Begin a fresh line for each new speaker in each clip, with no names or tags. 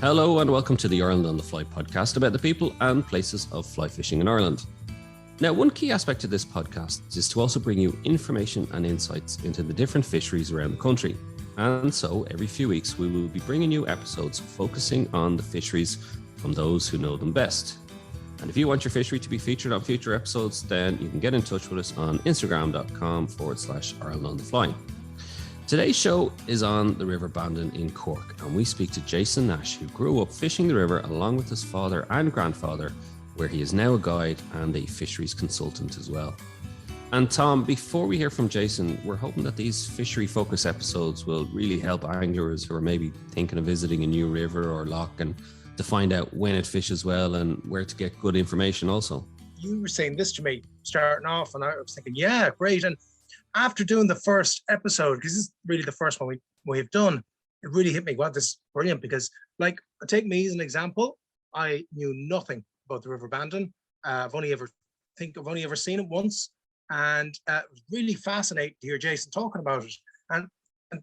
Hello and welcome to the Ireland on the Fly podcast about the people and places of fly fishing in Ireland. Now, one key aspect of this podcast is to also bring you information and insights into the different fisheries around the country. And so every few weeks, we will be bringing you episodes focusing on the fisheries from those who know them best. And if you want your fishery to be featured on future episodes, then you can get in touch with us on Instagram.com/Ireland on the Fly. Today's show is on the River Bandon in Cork, and we speak to Jason Nash, who grew up fishing the river along with his father and grandfather, where he is now a guide and a fisheries consultant as well. And Tom, before we hear from Jason, we're hoping that these fishery focus episodes will really help anglers who are maybe thinking of visiting a new river or lough and to find out when it fishes well and where to get good information also.
You were saying this to me starting off, and I was thinking, yeah, great. And after doing the first episode, because this is really the first one we've done, it really hit me. Wow, this is brilliant. Because, like, take me as an example. I knew nothing about the River Bandon. I've only ever seen it once, and it was really fascinating to hear Jason talking about it. And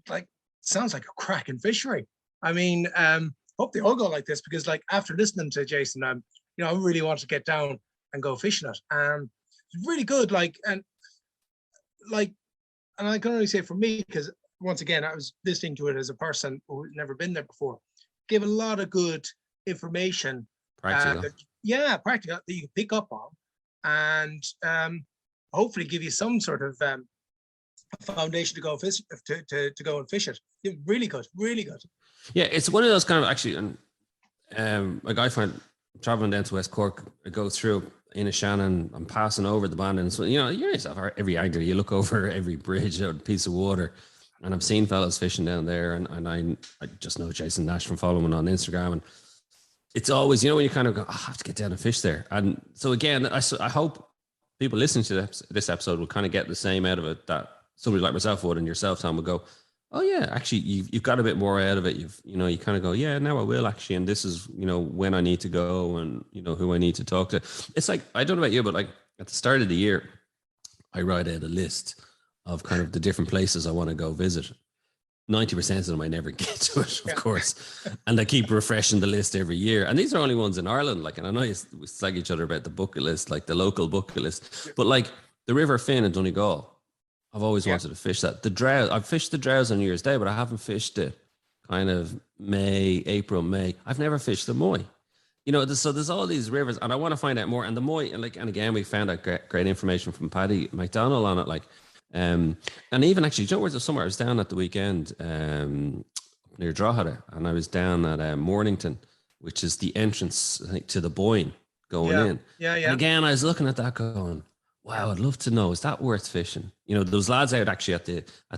like, sounds like a cracking fishery. I mean, hope they all go like this, because, like, after listening to Jason, I really want to get down and go fishing it. It's really good. And I can only say for me, because once again, I was listening to it as a person who's never been there before, give a lot of good information.
Practical.
Practical that you can pick up on, and hopefully give you some sort of foundation to go fish, to go and fish it. Really good, really good.
Yeah, it's one of those kind of actually, like I find traveling down to West Cork, I go through in a Shannon, I'm passing over the Bandon. So, you're yourself, every angler, you look over every bridge or piece of water, and I've seen fellas fishing down there, and I just know Jason Nash from following him on Instagram, and it's always, when you kind of go, I have to get down and fish there. And so again, I hope people listening to this episode will kind of get the same out of it that somebody like myself would, and yourself, Tom, would go, oh yeah, actually you've got a bit more out of it. You kind of go, yeah, now I will actually. And this is, when I need to go and, who I need to talk to. It's like, I don't know about you, but like at the start of the year, I write out a list of kind of the different places I want to go visit. 90% of them I never get to it, of course. And I keep refreshing the list every year. And these are only ones in Ireland. Like, and I know we slag each other about the bucket list, like the local bucket list, but like the River Finn in Donegal, I've always wanted to fish that. The Drows, I've fished the Drows on New Year's Day, but I haven't fished it kind of April, May. I've never fished the Moy. So there's all these rivers, and I want to find out more. And the Moy, and again, we found out great information from Paddy McDonald on it. And even actually, where there's somewhere I was down at the weekend near Drogheda, and I was down at Mornington, which is the entrance, I think, to the Boyne going in.
Yeah.
And again, I was looking at that going, wow, I'd love to know, is that worth fishing? Those lads out actually at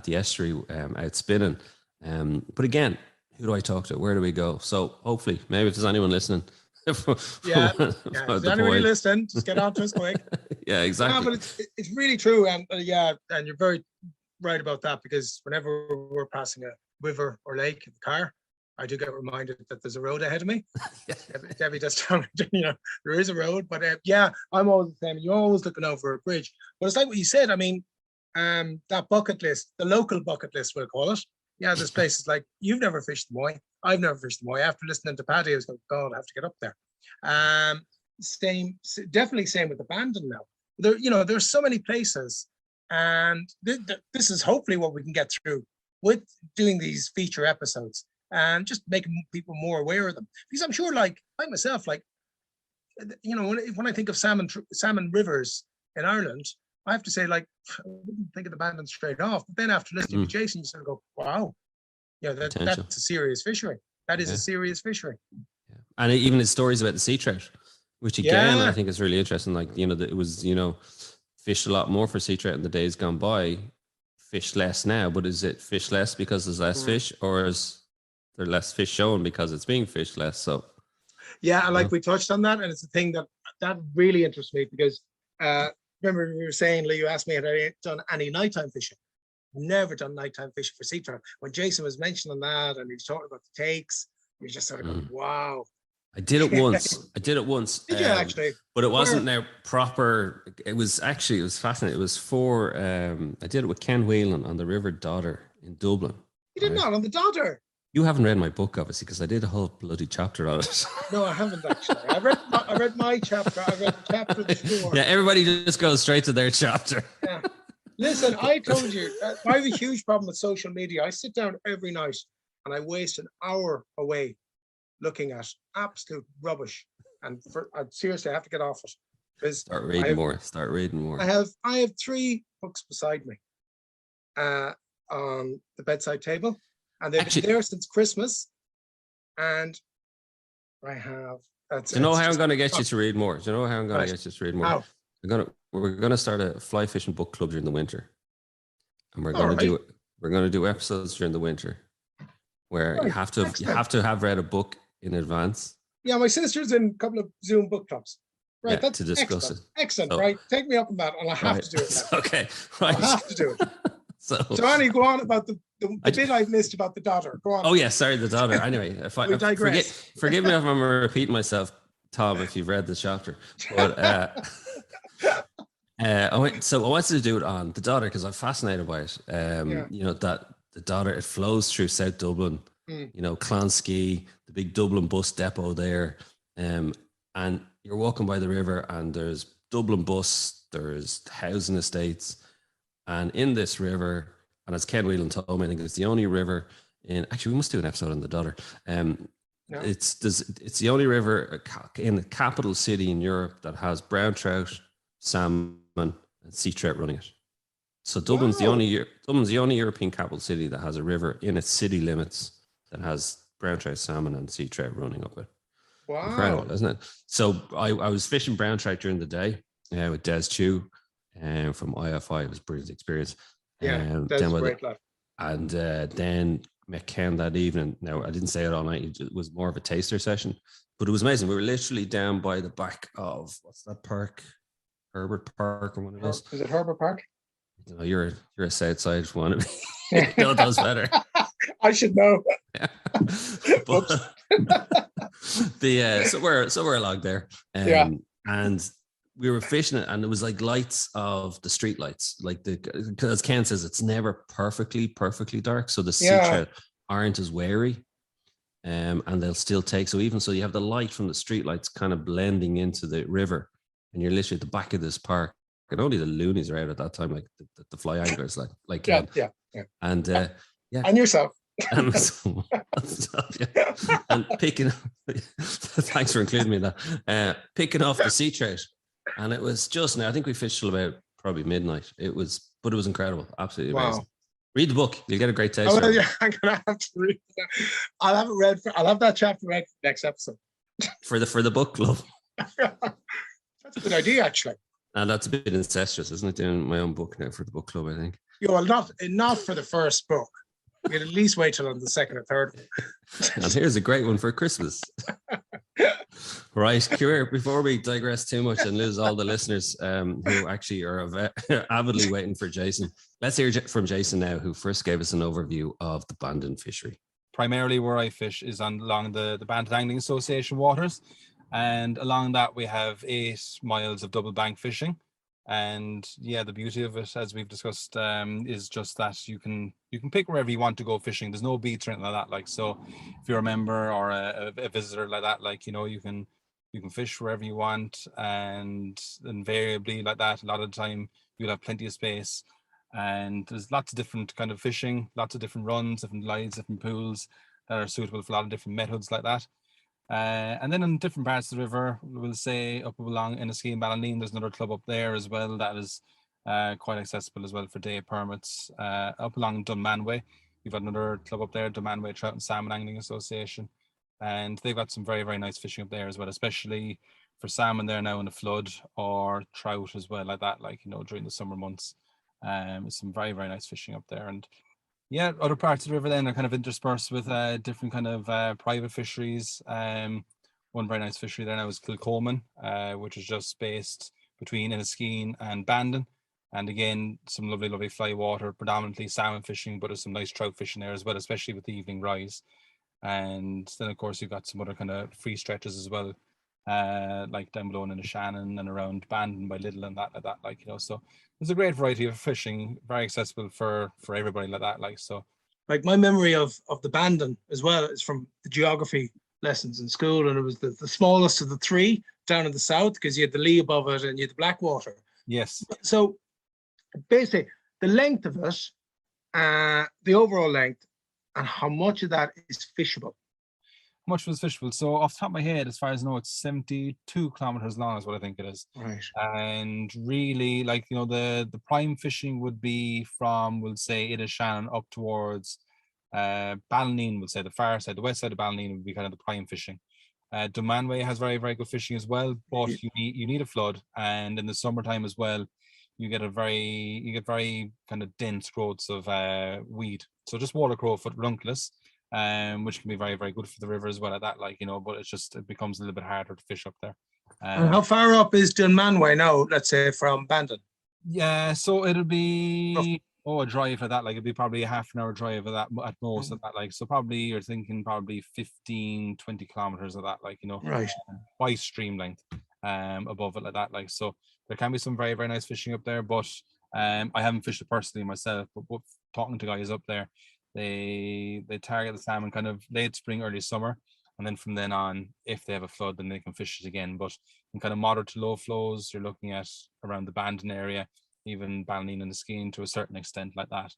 the estuary out spinning. But again, who do I talk to? Where do we go? So hopefully, maybe if there's anyone listening.
If there's anybody listening, just get on to us quick.
Yeah, exactly.
Yeah, but it's really true. And you're very right about that, because whenever we're passing a river or lake in the car, I do get reminded that there's a road ahead of me. Debbie does tell me, there is a road, but I'm always the same. You're always looking over a bridge. But it's like what you said. I mean, that bucket list, the local bucket list, we'll call it. Yeah, there's places like, you've never fished the Moy. I've never fished the Moy. After listening to Paddy, I was like, God, I have to get up there. Definitely same with the Bandon now. There's so many places, and this is hopefully what we can get through with doing these feature episodes, and just making people more aware of them. Because I'm sure, like myself, when I think of salmon rivers in Ireland, I have to say, like, I wouldn't think of the Bandon straight off. But then after listening to Jason, you sort of go, wow, that's a serious fishery. That is a serious fishery.
Yeah. And even his stories about the sea trout, which again, I think is really interesting. Like, it was, fished a lot more for sea trout in the days gone by, fish less now. But is it fish less because there's less fish, or is there less fish shown because it's being fished less? So
we touched on that, and it's a thing that really interests me, because remember we were saying, you asked me had I done any nighttime fishing. Never done nighttime fishing for sea trout. When Jason was mentioning that, and he was talking about the takes, you just sort of go, wow.
I did it once.
Did you actually?
But it wasn't now proper. It was fascinating. It was I did it with Ken Whelan on the River Dodder in Dublin.
You did not on the Dodder?
You haven't read my book, obviously, because I did a whole bloody chapter on it.
No, I haven't actually. I read my chapter. I read the chapter before.
Yeah, everybody just goes straight to their chapter.
Yeah. Listen, I told you, I have a huge problem with social media. I sit down every night and I waste an hour away looking at absolute rubbish. And seriously, I have to get off it.
Start reading more. Start reading more.
I have 3 books beside me on the bedside table, and they've been there since Christmas. And I have.
Do you know how I'm going to get you to read more? Do you know how I'm going to get you to read more?
How?
We're gonna start a fly fishing book club during the winter, and we're gonna do episodes during the winter where you have to have read a book in advance.
Yeah, my sister's in a couple of Zoom book clubs. Right,
that's to discuss
excellent. Excellent, right? Take me up on that, and I have to do it.
Okay, right.
I have to do it.
So
Annie, go on about the bit I've missed about the daughter. Go on.
Oh yeah, sorry, the daughter. Anyway, forgive me if I'm repeating myself, Tom, if you've read the chapter, but. I wanted to do it on the daughter because I'm fascinated by it. You know, that the daughter, it flows through South Dublin, you know, Clonskee, the big Dublin bus depot there. And you're walking by the river and there's Dublin bus, there's housing estates. And in this river, and as Ken Whelan told me, I think it's the only river actually we must do an episode on the daughter. It's the only river in the capital city in Europe that has brown trout, salmon, and sea trout running it. So Dublin's the only European capital city that has a river in its city limits that has brown trout, salmon, and sea trout running up it.
Wow,
incredible, isn't it? So I was fishing brown trout during the day with Des Chew from IFI. It was a brilliant experience.
Yeah, Des is a great lad.
And then met Ken that evening. Now I didn't stay out all night. It was more of a taster session, but it was amazing. We were literally down by the back of what's that park? Herbert Park or one of those.
Is it Herbert Park?
No, you're a South Side one. You know those better.
I should know.
Yeah. But, somewhere along there. And we were fishing it, and it was like lights of the street lights. Like as Ken says, it's never perfectly dark, so the sea trout aren't as wary. And they'll still take. So you have the light from the street lights kind of blending into the river. And you're literally at the back of this park, and only the loonies are out at that time, like the fly anglers, like
yeah,
and
and yourself,
and picking. Thanks for including me in that. Picking off the sea trout, and it was just now. I think we fished till about probably midnight. It was incredible, absolutely amazing. Read the book; you'll get a great taste.
Oh, yeah, I'm gonna have to read that. I'll have it read. I'll have that chapter read for the next episode
for the book club.
That's a good idea, actually.
And that's a bit incestuous, isn't it? Doing my own book now for the book club, I think.
Yeah, well, not for the first book. You can at least wait till on the second or third one.
And here's a great one for Christmas. Right, Kier, before we digress too much and lose all the listeners who actually are avidly waiting for Jason, let's hear from Jason now, who first gave us an overview of the Bandon fishery.
Primarily where I fish is along the Bandon Angling Association waters. And along that, we have 8 miles of double bank fishing. And yeah, the beauty of it, as we've discussed, is just that you can pick wherever you want to go fishing. There's no beats or anything like that. Like, so if you're a member or a visitor like that, like, you know, you can fish wherever you want, and invariably like that, a lot of the time you'll have plenty of space. And there's lots of different kind of fishing, lots of different runs, different lights, different pools that are suitable for a lot of different methods like that. And then in different parts of the river, we'll say up along Enniskeane, Ballineen, there's another club up there as well that is quite accessible as well for day permits. Up along Dunmanway, we've got another club up there, Dunmanway Trout and Salmon Angling Association, and they've got some very, very nice fishing up there as well, especially for salmon there now in the flood, or trout as well, like that, like, you know, during the summer months. Some very, very nice fishing up there. And yeah, other parts of the river then are kind of interspersed with different kind of private fisheries. One very nice fishery there now is Kilcoman, which is just based between Enniskeane and Bandon. And again, some lovely, lovely fly water, predominantly salmon fishing, but there's some nice trout fishing there as well, especially with the evening rise. And then, of course, you've got some other kind of free stretches as well, like down below in the Shannon and around Bandon by Little and that, like that, like, you know. So there's a great variety of fishing, very accessible for everybody like that, like. So
like my memory of the Bandon as well is from the geography lessons in school, and it was the smallest of the three down in the south because you had the Lee above it and you had the Blackwater.
Yes.
So basically, the length of it, the overall length, and how much of that is fishable.
Much was fishable. So off the top of my head, as far as I know, it's 72 kilometers long is what I think it is.
Right.
And really, like, you know, the prime fishing would be from, we'll say, Shannon up towards Ballineen, we'll say the far side, the west side of Ballineen would be kind of the prime fishing. Dunmanway has very, very good fishing as well, but you need a flood, and in the summertime as well, you get very kind of dense growths of weed. So just water crowfoot, ranunculus, which can be very, very good for the river as well at that, like, you know, but it becomes a little bit harder to fish up there.
And how far up is Dunmanway now, let's say, from Bandon?
Yeah, so it'll be a drive for that, like it'd be probably a half an hour drive of that at most of that, like, so probably you're thinking probably 15-20 kilometers of that, like, you know,
right,
by stream length above it like that, like, so there can be some very, very nice fishing up there, but I haven't fished it personally myself, but talking to guys up there, they target the salmon kind of late spring, early summer, and then from then on, if they have a flood, then they can fish it again. But in kind of moderate to low flows, you're looking at around the Bandon area, even Ballineen and the Skene to a certain extent like that.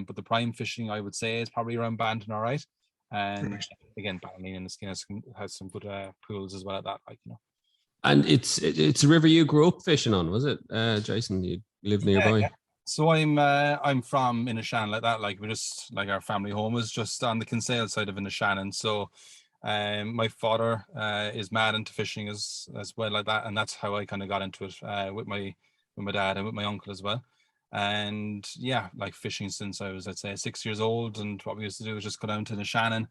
But the prime fishing, I would say, is probably around Bandon, all right. And again, Ballineen and the Skene has some good pools as well at that, like, you know.
And it's a river you grew up fishing on, was it, Jason? You lived nearby.
Yeah. So I'm from Inishannon like that. Like, we just, like, our family home is just on the Kinsale side of Inishannon. So my father is mad into fishing as well like that, and that's how I kind of got into it with my dad and with my uncle as well. And yeah, like fishing since I was, I'd say, 6 years old. And what we used to do was just go down to Inishannon,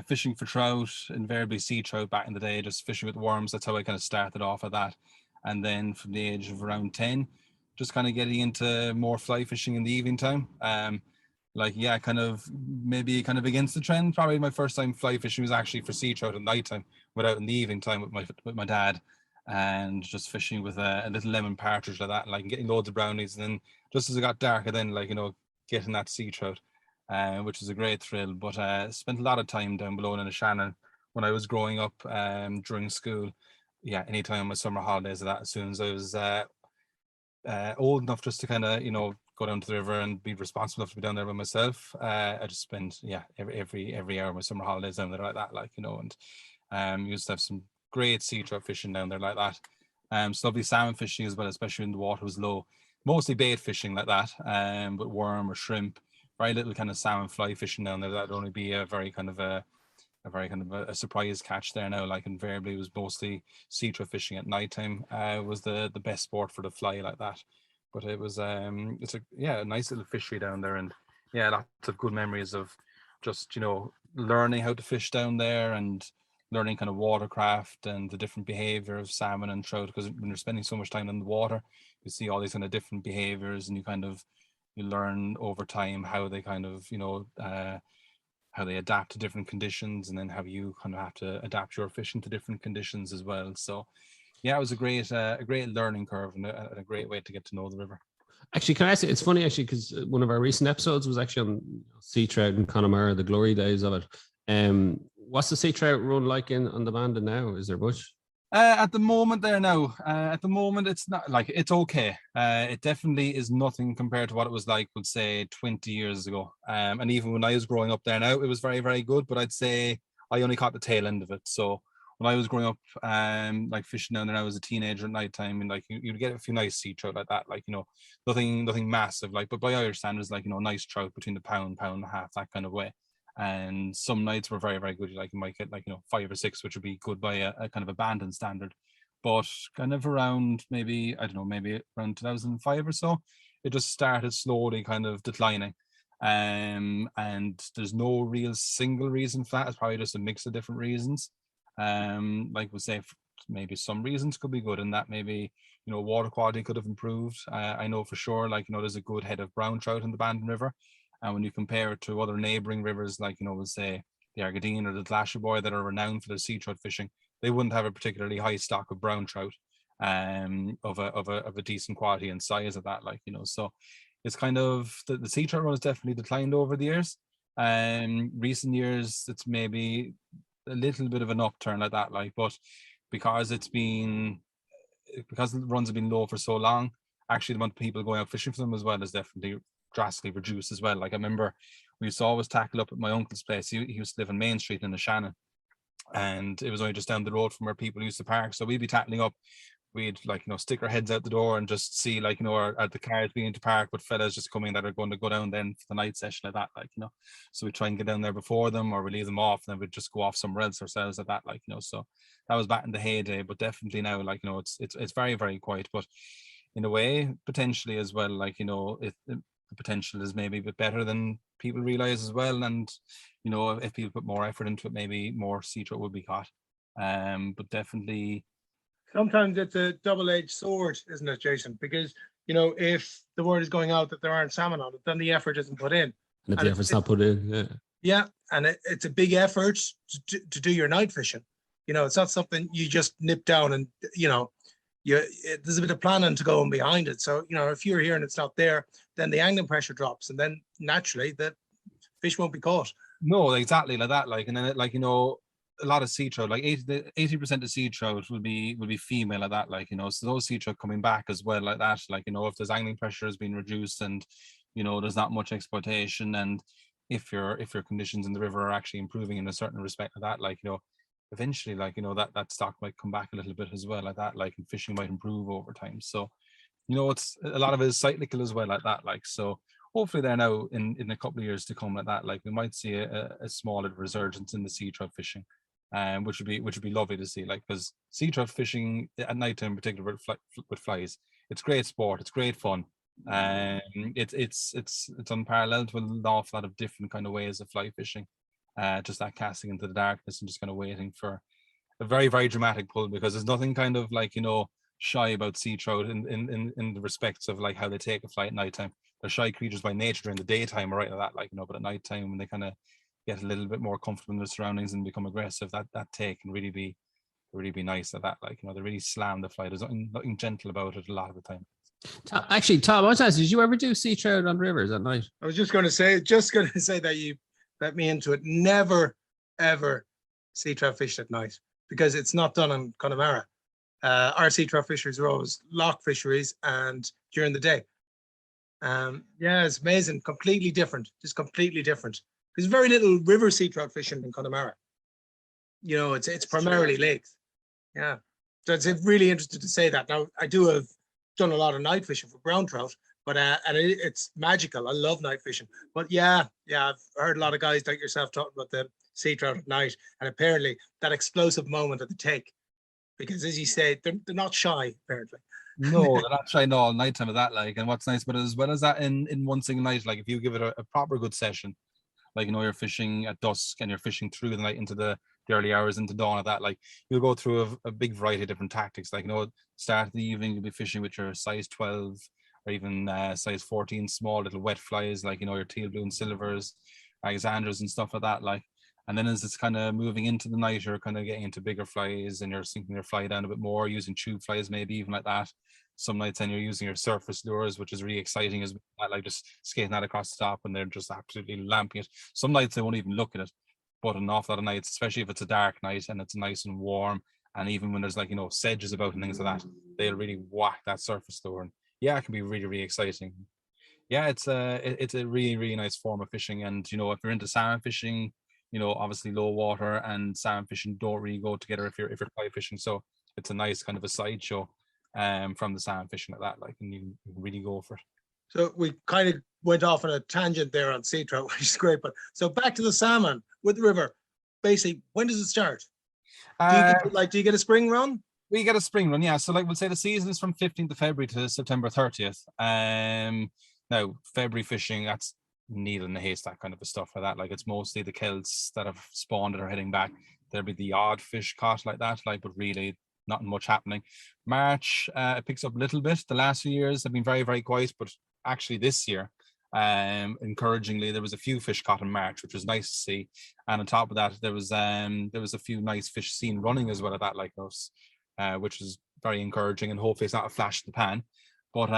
fishing for trout, invariably sea trout back in the day, just fishing with worms. That's how I kind of started off at that. And then from the age of around 10, just kind of getting into more fly fishing in the evening time. Like, yeah, kind of maybe kind of against the trend. Probably my first time fly fishing was actually for sea trout at night time, without in the evening time with my dad, and just fishing with a little lemon partridge like that, like getting loads of brownies. And then just as it got darker, then, like, you know, getting that sea trout, which was a great thrill. But spent a lot of time down below in Shannon when I was growing up during school. Yeah, anytime on my summer holidays of that, as soon as I was old enough just to kind of, you know, go down to the river and be responsible enough to be down there by myself, I just spend every hour of my summer holidays down there like that, like, you know. And used to have some great sea trout fishing down there like that. So lovely salmon fishing as well, especially when the water was low, mostly bait fishing like that, but worm or shrimp, very little kind of salmon fly fishing down there. That'd only be a very kind of a surprise catch there now. Like, invariably it was mostly sea trout fishing at nighttime was the best sport for the fly like that. But it was it's a nice little fishery down there, and yeah, lots of good memories of just, you know, learning how to fish down there and learning kind of watercraft and the different behavior of salmon and trout, because when you're spending so much time in the water, you see all these kind of different behaviors, and you learn over time how they kind of, you know, how they adapt to different conditions, and then how you kind of have to adapt your fishing to different conditions as well. So yeah, it was a great learning curve, and a great way to get to know the river.
Actually, can I say, it's funny actually, because one of our recent episodes was actually on sea trout in Connemara, the glory days of it. What's the sea trout run like on the Bandon now? Is there much?
At the moment there now, it's not, like, it's okay. It definitely is nothing compared to what it was like, would say, 20 years ago. And even when I was growing up there now, it was very, very good, but I'd say I only caught the tail end of it. So when I was growing up, like fishing down there, I was a teenager at night time, and like you'd get a few nice sea trout like that, like, you know, nothing massive, like, but by Irish standards, like, you know, nice trout between the pound and a half, that kind of way. And some nights were very, very good. Like, you might get, like, you know, 5 or 6, which would be good by a kind of abandoned standard. But kind of around maybe around 2005 or so, it just started slowly kind of declining. And there's no real single reason for that. It's probably just a mix of different reasons. Like we say, maybe some reasons could be good, and that maybe, you know, water quality could have improved. I know for sure, like, you know, there's a good head of brown trout in the Bandon River. And when you compare it to other neighbouring rivers, like, you know, we'll say the Argadine or the Glasheboy, that are renowned for their sea trout fishing, they wouldn't have a particularly high stock of brown trout of a decent quality and size of that, like, you know. So it's kind of the sea trout run has definitely declined over the years. Recent years, it's maybe a little bit of an upturn like that, like, but because the runs have been low for so long, actually the amount of people going out fishing for them as well is definitely drastically reduced as well. Like, I remember we used to always tackle up at my uncle's place. He used to live on Main Street in the Shannon, and it was only just down the road from where people used to park. So we'd be tackling up. We'd, like, stick our heads out the door and just see, like, at the cars being to park with fellas just coming that are going to go down then for the night session like that, like, so we try and get down there before them, or we leave them off, and then we'd just go off somewhere else ourselves at that, like, so that was back in the heyday. But definitely now, like, it's very, very quiet, but in a way, potentially as well, like, the potential is maybe a bit better than people realize as well. And, if people put more effort into it, maybe more sea trout would be caught. But definitely,
sometimes it's a double-edged sword, isn't it, Jason? Because, if the word is going out that there aren't salmon on it, then the effort isn't put in.
And if the effort's not put in, yeah.
Yeah, and it's a big effort to do your night fishing. It's not something you just nip down and, there's a bit of planning to go on behind it. So, if you're here and it's not there, then the angling pressure drops, and then naturally the fish won't be caught.
No, exactly like that. Like, and then, like, a lot of sea trout, like 80% of sea trout will be female like that, like, so those sea trout coming back as well like that, like, if there's angling pressure has been reduced, and there's not much exploitation, and if your conditions in the river are actually improving in a certain respect like that, like, eventually, like, that stock might come back a little bit as well like that, like, and fishing might improve over time. So it's a lot of it is cyclical as well like that, like, so hopefully there now in a couple of years to come like that, like, we might see a small resurgence in the sea trout fishing, which would be lovely to see, like, because sea trout fishing at night time in particular with flies, it's great sport, it's great fun, it's unparalleled with an awful lot of different kind of ways of fly fishing, just that casting into the darkness and just kind of waiting for a very, very dramatic pull, because there's nothing kind of like, shy about sea trout in the respects of like how they take a flight at nighttime. They're shy creatures by nature during the daytime, right, like that, like, but at nighttime when they kind of get a little bit more comfortable in their surroundings and become aggressive, that take can really be nice at that, like, they really slam the fly. There's nothing gentle about it a lot of the time.
Actually, Tom, I was asking, did you ever do sea trout on rivers at night?
I was just going to say that you let me into it. Never, ever sea trout fished at night, because it's not done in Connemara. Our sea trout fisheries are always lough fisheries and during the day. It's amazing. Completely different. Just completely different. There's very little river sea trout fishing in Connemara. It's primarily lakes. Yeah. So it's really interesting to say that. Now, I do have done a lot of night fishing for brown trout, but it's magical. I love night fishing. But yeah, I've heard a lot of guys like yourself talking about the sea trout at night, and apparently that explosive moment at the take, because as you say, they're not shy, apparently.
No, they're not shy all nighttime of that, like, and what's nice about it as well as that in one single night, like, if you give it a proper good session, like, you're fishing at dusk and you're fishing through the night into the early hours into dawn of that, like, you'll go through a big variety of different tactics, like, start of the evening you'll be fishing with your size 12 or even size 14 small little wet flies, like, your teal blue and silvers, Alexandras and stuff like that, like, and then as it's kind of moving into the night, you're kind of getting into bigger flies and you're sinking your fly down a bit more, using tube flies maybe even like that. Some nights then you're using your surface lures, which is really exciting, as well, like just skating that across the top and they're just absolutely lamping it. Some nights they won't even look at it, but an awful lot of nights, especially if it's a dark night and it's nice and warm, and even when there's, like, sedges about and things like that, they'll really whack that surface lure. And yeah, it can be really, really exciting. Yeah, it's a really, really nice form of fishing. And if you're into salmon fishing, obviously low water and salmon fishing don't really go together if you're fly fishing. So it's a nice kind of a sideshow from the salmon fishing like that, like, and you can really go for it. So
we kind of went off on a tangent there on sea trout, which is great. But so back to the salmon with the river. Basically, when does it start? Do you get a spring run?
We get a spring run, yeah. So, like, we'll say the season is from 15th of February to September 30th. Now, February fishing, that's needle in the haystack kind of a stuff like that. Like, it's mostly the kelts that have spawned and are heading back. There'll be the odd fish caught like that, like, but really not much happening. March, it picks up a little bit. The last few years have been very, very quiet, but actually this year, encouragingly, there was a few fish caught in March, which was nice to see. And on top of that, there was a few nice fish seen running as well at that, like those, which is very encouraging, and hopefully it's not a flash in the pan. But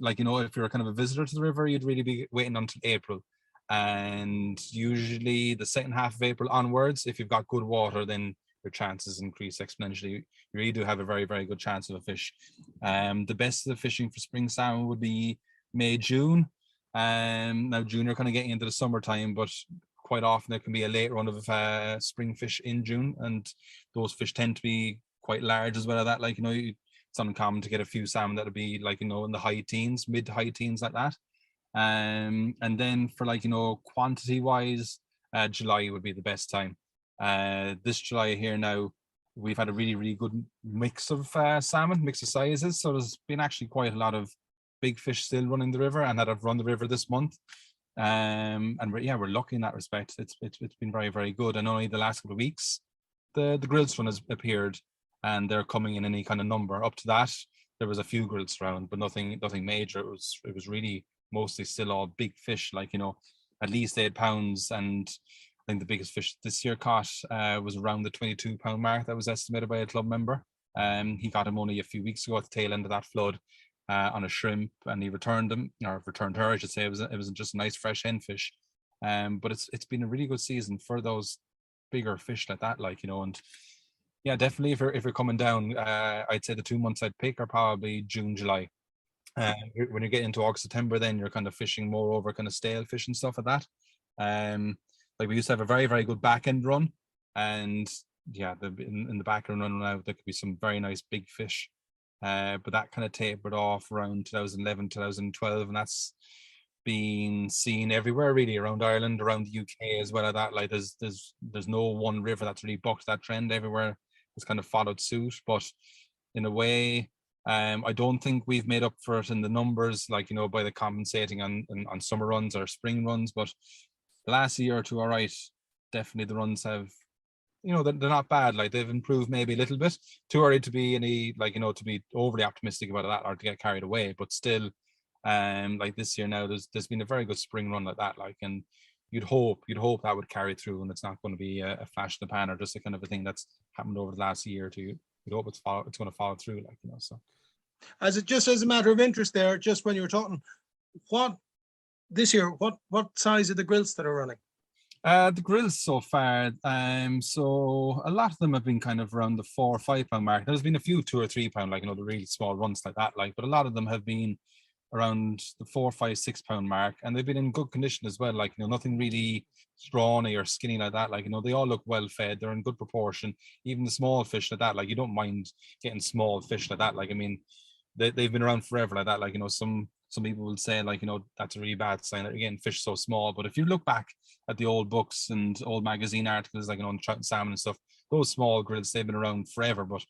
like, you know, if you're kind of a visitor to the river, you'd really be waiting until April. And usually the second half of April onwards, if you've got good water, then your chances increase exponentially. You really do have a very, very good chance of a fish. The best of the fishing for spring salmon would be May, June. Now June you're kind of getting into the summertime, but quite often there can be a late run of spring fish in June, and those fish tend to be quite large as well as that. Like, you know, it's uncommon to get a few salmon that'll be like, you know, in the high teens, mid to high teens like that. And then for like, you know, quantity wise, July would be the best time. This July here now, we've had a really, really good mix of salmon, mix of sizes. So there's been actually quite a lot of big fish still running the river and that have run the river this month. And we're lucky in that respect. It's been very, very good. And only the last couple of weeks, the grilse run has appeared, and they're coming in any kind of number. Up to that, there was a few grilse around, but nothing major. It was really mostly still all big fish, like, you know, at least 8 pounds. And I think the biggest fish this year caught was around the 22 pound mark. That was estimated by a club member. He got him only a few weeks ago at the tail end of that flood. On a shrimp, and he returned her, I should say. It was just a nice fresh hen fish. But it's been a really good season for those bigger fish like that, like, you know. And yeah, definitely if you're coming down, I'd say the 2 months I'd pick are probably June, July. When you get into August, September, then you're kind of fishing more over kind of stale fish and stuff like that. Like we used to have a very, very good back end run, and yeah, in the back end run now there could be some very nice big fish. But that kind of tapered off around 2011, 2012, and that's been seen everywhere really around Ireland, around the UK as well as that. Like there's no one river that's really bucked that trend. Everywhere has kind of followed suit, but in a way, I don't think we've made up for it in the numbers, like, you know, by the compensating on summer runs or spring runs. But the last year or two, all right, definitely the runs have, you know, they're not bad. Like they've improved maybe a little bit. Too early to be any, like, you know, to be overly optimistic about that or to get carried away. But still, like this year now, there's been a very good spring run like that. Like, and you'd hope that would carry through, and it's not going to be a flash in the pan or just a kind of a thing that's happened over the last year or two. You'd hope it's going to follow through, like, you know. So,
as a matter of interest, there, just when you were talking, what size are the grills that are running?
The grills so far, so a lot of them have been kind of around the 4 or 5 pound mark. There's been a few 2 or 3 pound, like, you know, the really small runs like that, like, but a lot of them have been around the 4, 5, 6 pound mark, and they've been in good condition as well. Like, you know, nothing really scrawny or skinny like that. Like, you know, they all look well fed. They're in good proportion. Even the small fish like that, like, you don't mind getting small fish like that. Like, I mean, they've been around forever like that. Like, you know, some people will say, like, you know, that's a really bad sign. Again, fish so small. But if you look back at the old books and old magazine articles, like, you know, on trout and salmon and stuff, those small grills, they've been around forever. But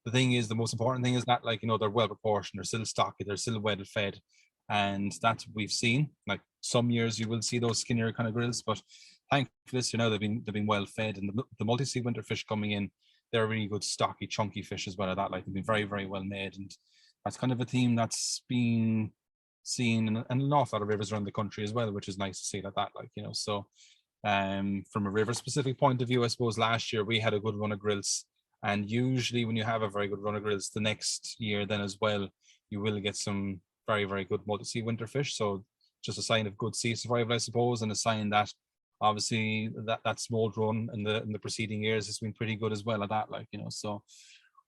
the thing is, the most important thing is that, like, you know, they're well proportioned, they're still stocky, they're still well fed. And that's what we've seen. Like, some years you will see those skinnier kind of grills, but thankfully this year now they've been well fed. And the multi-sea winter fish coming in, they're really good, stocky, chunky fish as well as that. Like, they've been very, very well made. And that's kind of a theme that's been seen in an awful lot of rivers around the country as well, which is nice to see like that, like, you know. So from a river specific point of view, I suppose last year we had a good run of grills, and usually when you have a very good run of grills the next year then as well, you will get some very, very good multi-sea winter fish. So just a sign of good sea survival, I suppose, and a sign that obviously that smolt run in the preceding years has been pretty good as well at that, like, you know. So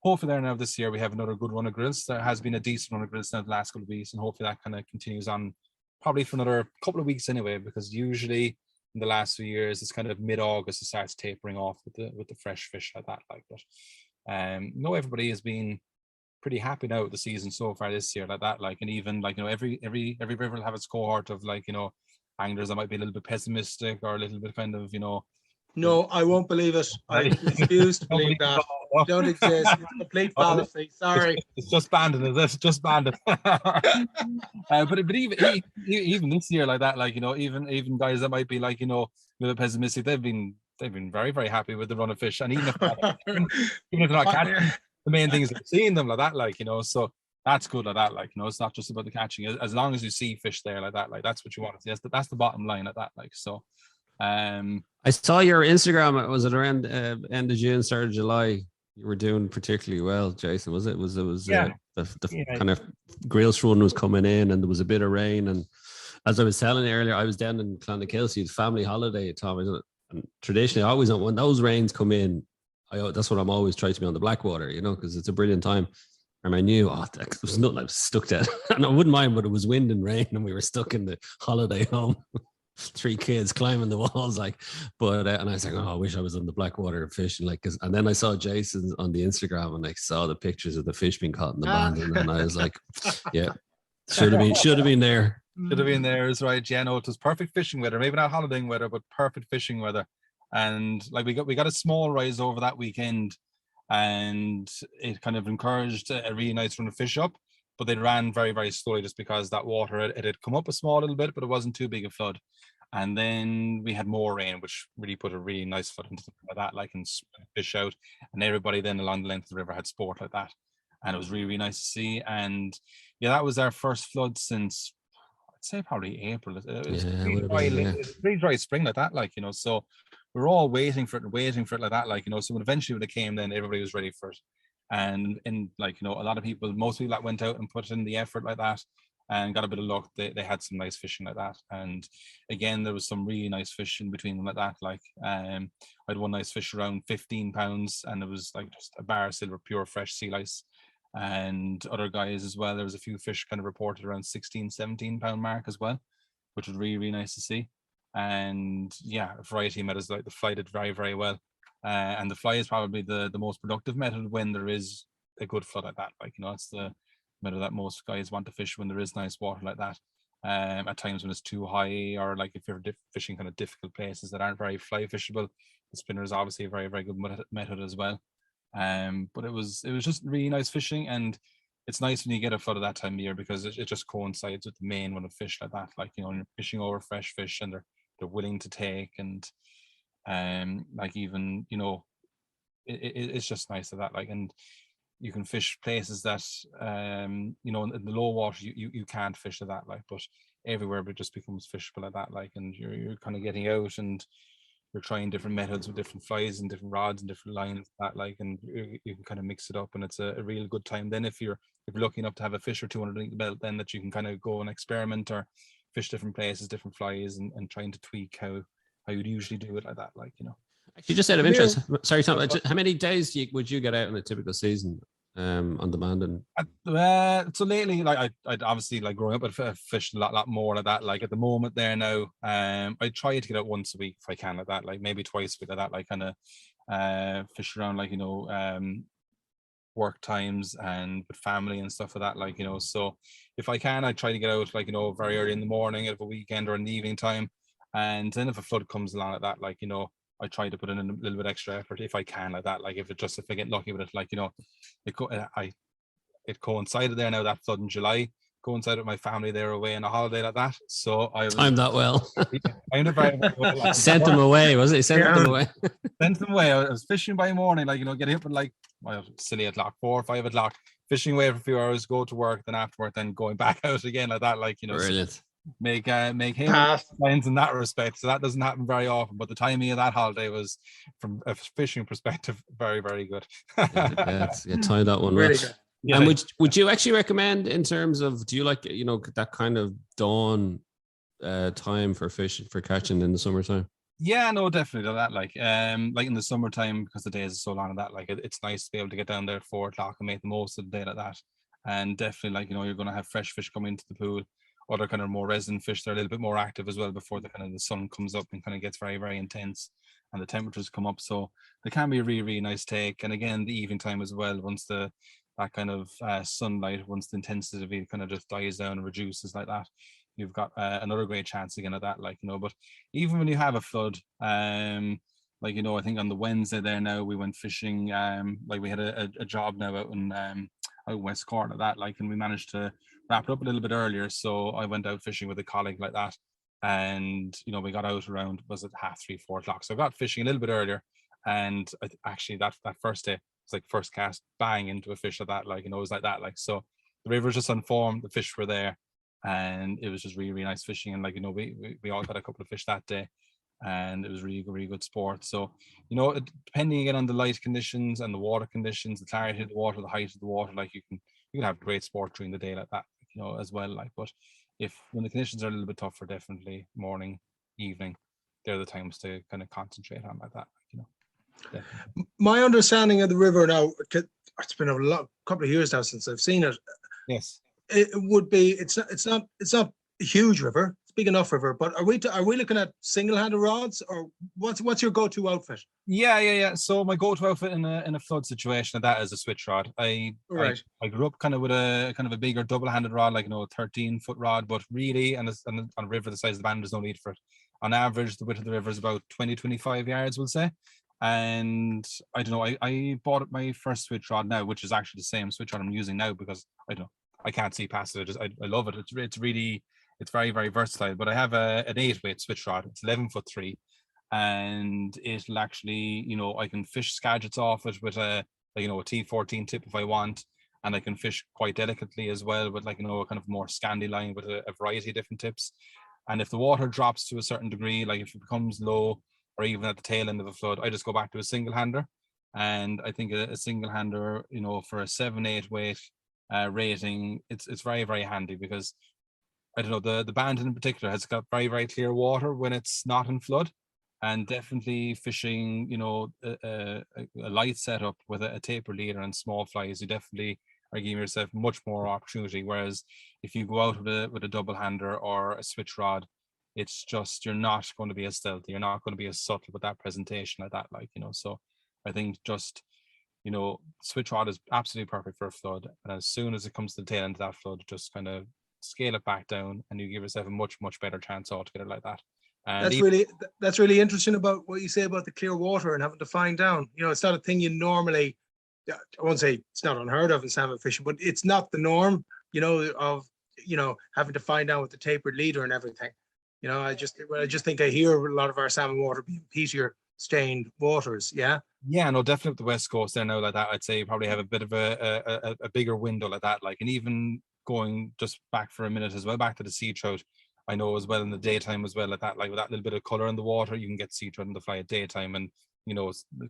hopefully there now this year we have another good run of grills. There has been a decent run of grills now the last couple of weeks, and hopefully that kind of continues on probably for another couple of weeks anyway, because usually in the last few years it's kind of mid-August it starts tapering off with the fresh fish like that, like. But no, everybody has been pretty happy now with the season so far this year like that, like. And even, like, you know, every river will have its cohort of, like, you know, anglers that might be a little bit pessimistic or a little bit kind of, you know.
No, I won't believe it. I refuse to believe that. Don't exist. It's complete fallacy. Sorry.
It's just Bandon, is it? It's just Bandon. But even this year like that, like, you know, even guys that might be, like, you know, a little pessimistic, they've been very, very happy with the run of fish. And even if they're not catching, the main thing is seeing them like that, like, you know. So that's good like that, like, you know. It's not just about the catching. As long as you see fish there like that, like, that's what you want to see. That's the bottom line like that, like. So
I saw your Instagram. Was it around end of June, start of July? You were doing particularly well, Jason. Was it? Was
Yeah.
The
Yeah.
kind of Grails run was coming in, and there was a bit of rain. And as I was telling you earlier, I was down in Clonakilty, it's family holiday, Tom. And traditionally, I always when those rains come in, that's what I'm always trying to be on the Blackwater, because it's a brilliant time. And I knew, there was nothing I was stuck at. And I wouldn't mind, but it was wind and rain, and we were stuck in the holiday home. 3 kids climbing the walls, and I was like, oh, I wish I was on the Blackwater fishing, and then I saw Jason on the Instagram, and I saw the pictures of the fish being caught in the Bandon, and I was like, yeah, should have been there.
Should have been there, is right. Yeah, no, it was perfect fishing weather. Maybe not holidaying weather, but perfect fishing weather. And we got a small rise over that weekend, and it kind of encouraged a really nice run of fish up. But they ran very, very slowly just because that water it had come up a small little bit, but it wasn't too big a flood. And then we had more rain, which really put a really nice flood into that, and fish out. And everybody then along the length of the river had sport like that, and it was really, really nice to see. And yeah, that was our first flood since, I'd say, probably April. It was pretty dry spring like that, So we were all waiting for it like that, So when eventually it came, then everybody was ready for it. And in a lot of people, most people that went out and put in the effort like that and got a bit of luck, they had some nice fishing like that. And again, there was some really nice fish in between them like that. I had one nice fish around 15 pounds, and it was just a bar of silver, pure fresh sea lice. And other guys as well, there was a few fish kind of reported around 16, 17 pound mark as well, which was really, really nice to see. And yeah, a variety of methods, the fly did very, very well. And the fly is probably the most productive method when there is a good flood like that. It's the method that most guys want to fish when there is nice water like that. At times when it's too high, or if you're fishing kind of difficult places that aren't very fly fishable, the spinner is obviously a very, very good method as well. But it was just really nice fishing, and it's nice when you get a flood at that time of year because it just coincides with the main one of fish like that. You're fishing over fresh fish, and they're willing to take, and it's just nice of that, and you can fish places that in the low water you can't fish at that, but everywhere it just becomes fishable at that, and you're kind of getting out and you're trying different methods with different flies and different rods and different lines and you can kind of mix it up, and it's a real good time then if you're lucky enough to have a fish or two underneath the belt, then that you can kind of go and experiment or fish different places, different flies, and trying to tweak how you'd usually do it like that,
Actually, just out of interest, sorry, Tom, how many days would you get out in a typical season on the Bandon?
So lately, I'd obviously growing up, I'd fished a lot more like that. At the moment there now, I try to get out once a week if I can like that, maybe twice a week like that, kind of fish around work times and with family and stuff like that, So if I can, I try to get out very early in the morning of a weekend or in the evening time. And then if a flood comes along like that, I try to put in a little bit extra effort if I can like that. If I get lucky with it, it coincided there now, that flood in July coincided with my family there away on a holiday like that. So I was
timed that well.
Timed it very well.
Sent them away, was it? Sent them away.
Sent them away. I was fishing by morning, getting up at silly o'clock, 4 or 5 o'clock, fishing away for a few hours, go to work, then after work, then going back out again like that,
Brilliant.
So make hay plans in that respect. So that doesn't happen very often, but the timing of that holiday was, from a fishing perspective, very, very good.
You timed that one really well. Yeah. And would you actually recommend, in terms of, do you like that kind of dawn time for fishing, for catching in the summertime?
Yeah, no, definitely that. In the summertime, because the days are so long, that it's nice to be able to get down there at 4 o'clock and make the most of the day like that. And definitely you're going to have fresh fish coming into the pool. Other kind of more resident fish, they're a little bit more active as well before the sun comes up and kind of gets very, very intense and the temperatures come up. So they can be a really, really nice take. And again, the evening time as well, once that kind of sunlight, once the intensity kind of just dies down and reduces like that, you've got another great chance again at that, But even when you have a flood, I think on the Wednesday there now, we went fishing, we had a job now out in West Cork at that, and we managed to wrap it up a little bit earlier. So I went out fishing with a colleague like that, and we got out around, was it 3:30, 4 o'clock? So I got fishing a little bit earlier, and actually that first day was first cast, bang into a fish like that, it was like that, so the river was just unformed, the fish were there, and it was just really, really nice fishing. And we all got a couple of fish that day, and it was really good sport. So, depending again on the light conditions and the water conditions, the clarity of the water, the height of the water, like you can have great sport during the day like that, as well. Like, but when the conditions are a little bit tougher, definitely morning, evening, they're the times to kind of concentrate on like that. Definitely.
My understanding of the river now, it's been couple of years now since I've seen it.
Yes.
It would be, it's not a huge river. It's a big enough river, but are we looking at single-handed rods, or what's your go-to outfit?
Yeah. So my go-to outfit in a flood situation, that is a switch rod. I grew up kind of with a bigger double-handed rod, like a 13-foot rod, but really, on a river the size of the Bandon, there's no need for it. On average, the width of the river is about 20-25 yards, we'll say. And I don't know, I bought my first switch rod now, which is actually the same switch rod I'm using now, because I don't know, I can't see past it. I love it. It's very, very versatile. But I have an 8-weight switch rod. It's 11'3", and it'll actually, I can fish scadgets off it with a T14 tip if I want, and I can fish quite delicately as well with a kind of more Scandi line with a variety of different tips. And if the water drops to a certain degree, like if it becomes low or even at the tail end of a flood, I just go back to a single hander. And I think a single hander, for a 7-8 weight rating, it's very, very handy, because I don't know, the Bandon in particular has got very, very clear water when it's not in flood, and definitely fishing, a light setup with a taper leader and small flies, you definitely are giving yourself much more opportunity. Whereas if you go out with a double hander or a switch rod, it's just, you're not going to be as stealthy, you're not going to be as subtle with that presentation like that, so I think just, switch rod is absolutely perfect for a flood. And as soon as it comes to the tail end of that flood, just kind of scale it back down, and you give yourself a much, much better chance altogether like that. And
that's really interesting about what you say about the clear water and having to find down. It's not a thing you normally, I won't say it's not unheard of in salmon fishing, but it's not the norm, of having to find down with the tapered leader and everything. I just think I hear a lot of our salmon water being peatier stained waters. Yeah.
Yeah, no, definitely with the West Coast there now like that, I'd say you probably have a bit of a bigger window like that. And even going just back for a minute as well, back to the sea trout, I know as well in the daytime as well like that, with that little bit of color in the water, you can get sea trout in the fly at daytime, and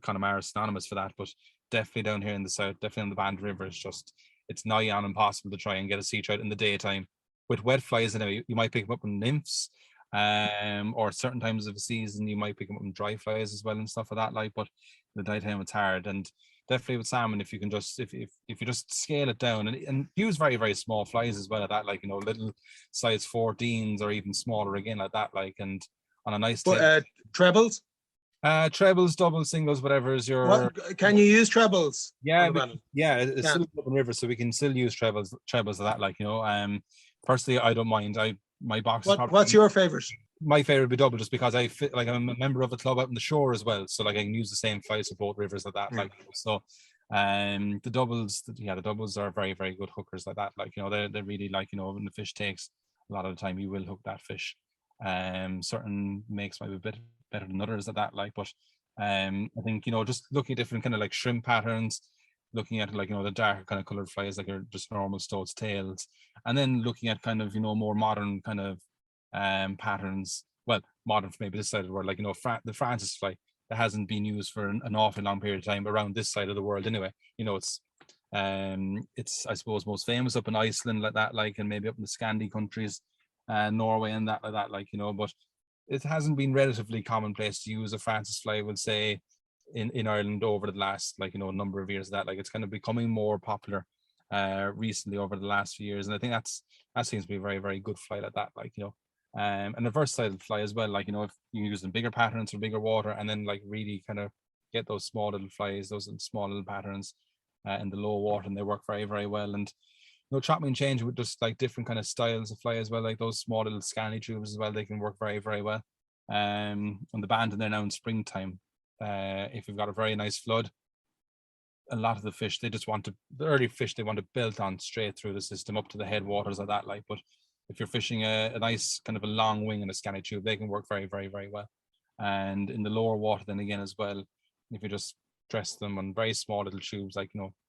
Connemara is synonymous for that. But definitely down here in the south, definitely on the Bandon River, it's nigh on impossible to try and get a sea trout in the daytime. With wet flies, you might pick them up in nymphs, or certain times of the season you might pick them up in dry flies as well and stuff like that. But in the daytime it's hard. And definitely with salmon, if you can just if you just scale it down and use very, very small flies as well at that, little size 14s or even smaller again like that, and on a nice
trebles,
doubles, singles, whatever is your.
Can you use trebles?
Yeah, it's still open river, so we can still use trebles of that. Personally, I don't mind. My box.
What's your favorite?
My favorite would be double, just because I'm a member of a club out in the shore as well, so I can use the same flies for both rivers like that. The doubles are very, very good hookers like that. They're really when the fish takes, a lot of the time you will hook that fish. Certain makes might be a bit better than others at that, but I think just looking at different kind of shrimp patterns, looking at the darker kind of colored flies are just normal stoats, tails, and then looking at kind of more modern kind of patterns. Well, modern for maybe this side of the world, the Francis fly that hasn't been used for an awfully long period of time around this side of the world anyway. It's I suppose most famous up in Iceland like that, and maybe up in the Scandi countries, Norway and that like that, but it hasn't been relatively commonplace to use a Francis fly, I would say, in Ireland over the last number of years. That it's kind of becoming more popular recently over the last few years, and I think that seems to be a very, very good fly like that, and a versatile fly as well. If you use in bigger patterns for bigger water, and then really kind of get those small little flies, those small little patterns in the low water, and they work very, very well. And chopping and changing with just different kind of styles of fly as well, those small little Scandi tubes as well, they can work very, very well. On the Bandon there now in springtime, if you've got a very nice flood, a lot of the fish, the early fish, they want to belt on straight through the system up to the headwaters of that, but if you're fishing a nice kind of a long wing and a Scandi tube, they can work very, very, very well. And in the lower water then again as well, if you just dress them on very small little tubes,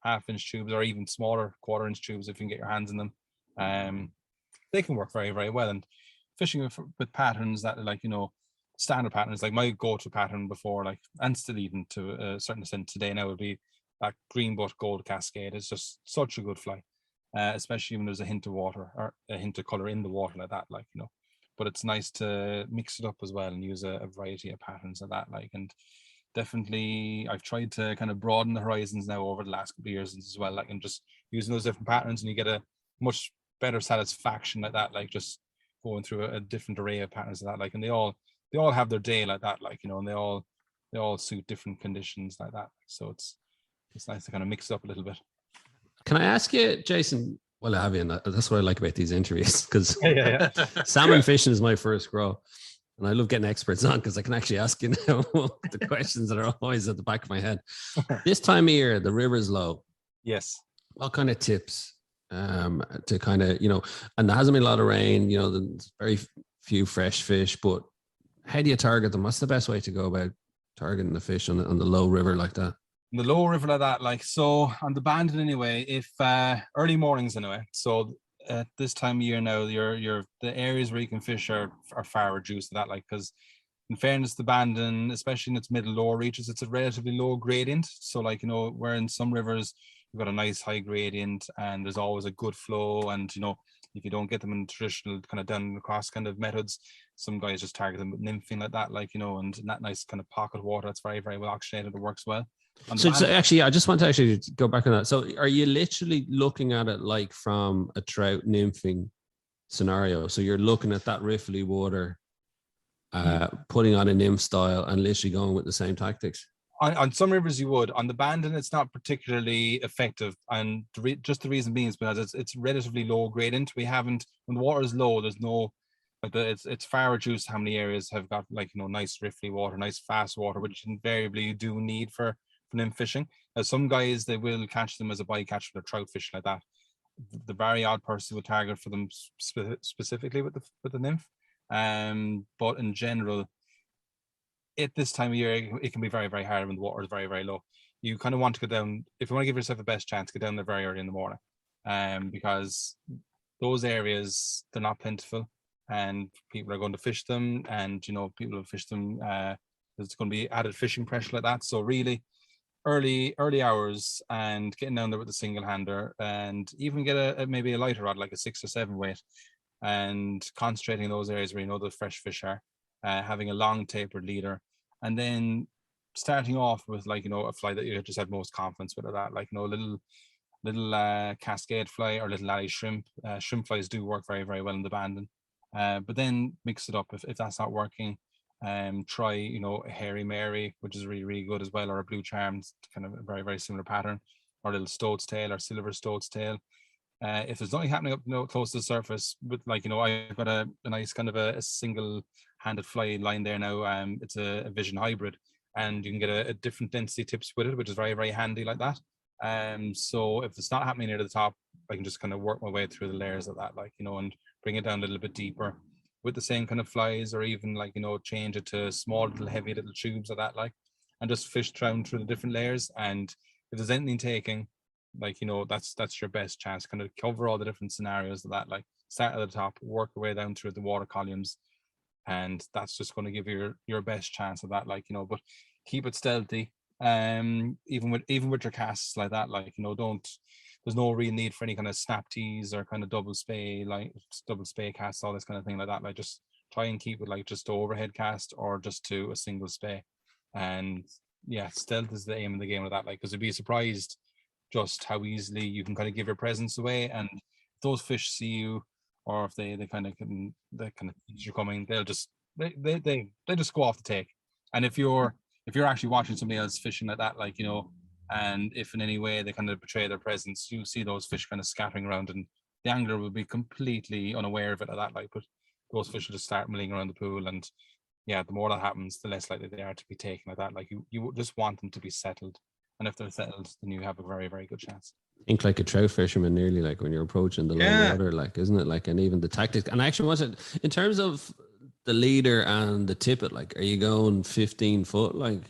half-inch tubes or even smaller quarter-inch tubes, if you can get your hands in them, they can work very, very well. And fishing with patterns that standard patterns. Like my go-to pattern before, like, and still even to a certain extent today now, would be that green butt gold cascade. It's just such a good fly, especially when there's a hint of water or a hint of color in the water like that, like, you know. But it's nice to mix it up as well and use a variety of patterns of that, like. And definitely I've tried to kind of broaden the horizons now over the last couple of years as well, like, and just using those different patterns, and you get a much better satisfaction like that, like just going through a different array of patterns like that, like. And they all have their day like that, like, you know, and they all suit different conditions like that. So it's nice to kind of mix it up a little bit.
Can I ask you, Jason? Well, I have you, and that's what I like about these interviews, because
Yeah.
salmon fishing is my first grow, and I love getting experts on because I can actually ask you now the questions that are always at the back of my head. This time of year, the river's low.
Yes.
What kind of tips to kind of, you know, and there hasn't been a lot of rain, you know, there's very few fresh fish, but how do you target them? What's the best way to go about targeting the fish on the low river like that?
The low river like that, like, so on the Bandon anyway, if early mornings anyway, so at this time of year now, the areas where you can fish are far reduced to that, like, because in fairness, the Bandon, especially in its middle lower reaches, it's a relatively low gradient. So, like, you know, where in some rivers you've got a nice high gradient and there's always a good flow, and, you know, if you don't get them in traditional kind of down across kind of methods, some guys just target them with nymphing like that, like, you know, and in that nice kind of pocket water, it's very, very well oxygenated, it works well.
So actually, I just want to actually go back on that. So are you literally looking at it like from a trout nymphing scenario? So you're looking at that riffly water, putting on a nymph style and literally going with the same tactics?
On some rivers you would. On the Bandon, it's not particularly effective, and just the reason being is because it's relatively low gradient. We haven't, when the water is low, there's no, like, it's far reduced how many areas have got, like, you know, nice riffly water, nice fast water, which invariably you do need for nymph fishing. Now, some guys, they will catch them as a bycatch for their trout fishing like that. The very odd person would target for them specifically with the nymph. But in general, at this time of year, it can be very, very hard when the water is very, very low. You kind of want to go down, if you want to give yourself the best chance, get down there very early in the morning, because those areas, they're not plentiful and people are going to fish them, and, you know, people will fish them. There's going to be added fishing pressure like that. So really, early hours and getting down there with a single hander, and even get maybe a lighter rod, like a 6 or 7 weight, and concentrating in those areas where you know the fresh fish are, having a long tapered leader, and then starting off with, like, you know, a fly that you just have most confidence with, or that, like, you know, little cascade fly or little alley shrimp. Shrimp flies do work very, very well in the Bandon, but then mix it up if that's not working. Try, you know, a hairy Mary, which is really, really good as well, or a blue charm, kind of a very, very similar pattern, or a little stoat's tail or silver stoat's tail. If there's nothing happening up, you know, close to the surface, but, like, you know, I've got a nice kind of a single handed fly line there now. It's a Vision hybrid, and you can get a different density tips with it, which is very, very handy like that. So if it's not happening near the top, I can just kind of work my way through the layers of that, like, you know, and bring it down a little bit deeper with the same kind of flies, or even, like, you know, change it to small little heavy little tubes of that, like, and just fish down through the different layers. And if there's anything taking, like, you know, that's your best chance, kind of cover all the different scenarios of that, like, start at the top, work your way down through the water columns, and that's just going to give you your best chance of that, like, you know. But keep it stealthy, even with your casts like that, like, you know, there's no real need for any kind of snap tees or kind of double spay casts, all this kind of thing like that. Like, just try and keep it like just overhead cast or just to a single spay. And yeah, stealth is the aim of the game of that, like, because you'd be surprised just how easily you can kind of give your presence away, and if those fish see you, or if they kind of think you're coming, they'll just they just go off the take. And if you're actually watching somebody else fishing like that, like, you know, and if in any way they kind of betray their presence, you see those fish kind of scattering around, and the angler will be completely unaware of it at that, like, but those fish will just start milling around the pool. And yeah, the more that happens, the less likely they are to be taken like that. Like, you just want them to be settled, and if they're settled, then you have a very, very good chance.
Think like a trout fisherman, nearly, like when you're approaching the low water, like, isn't it? Like, and even the tactics. And actually, was it in terms of the leader and the tippet? Like, are you going 15 foot? Like,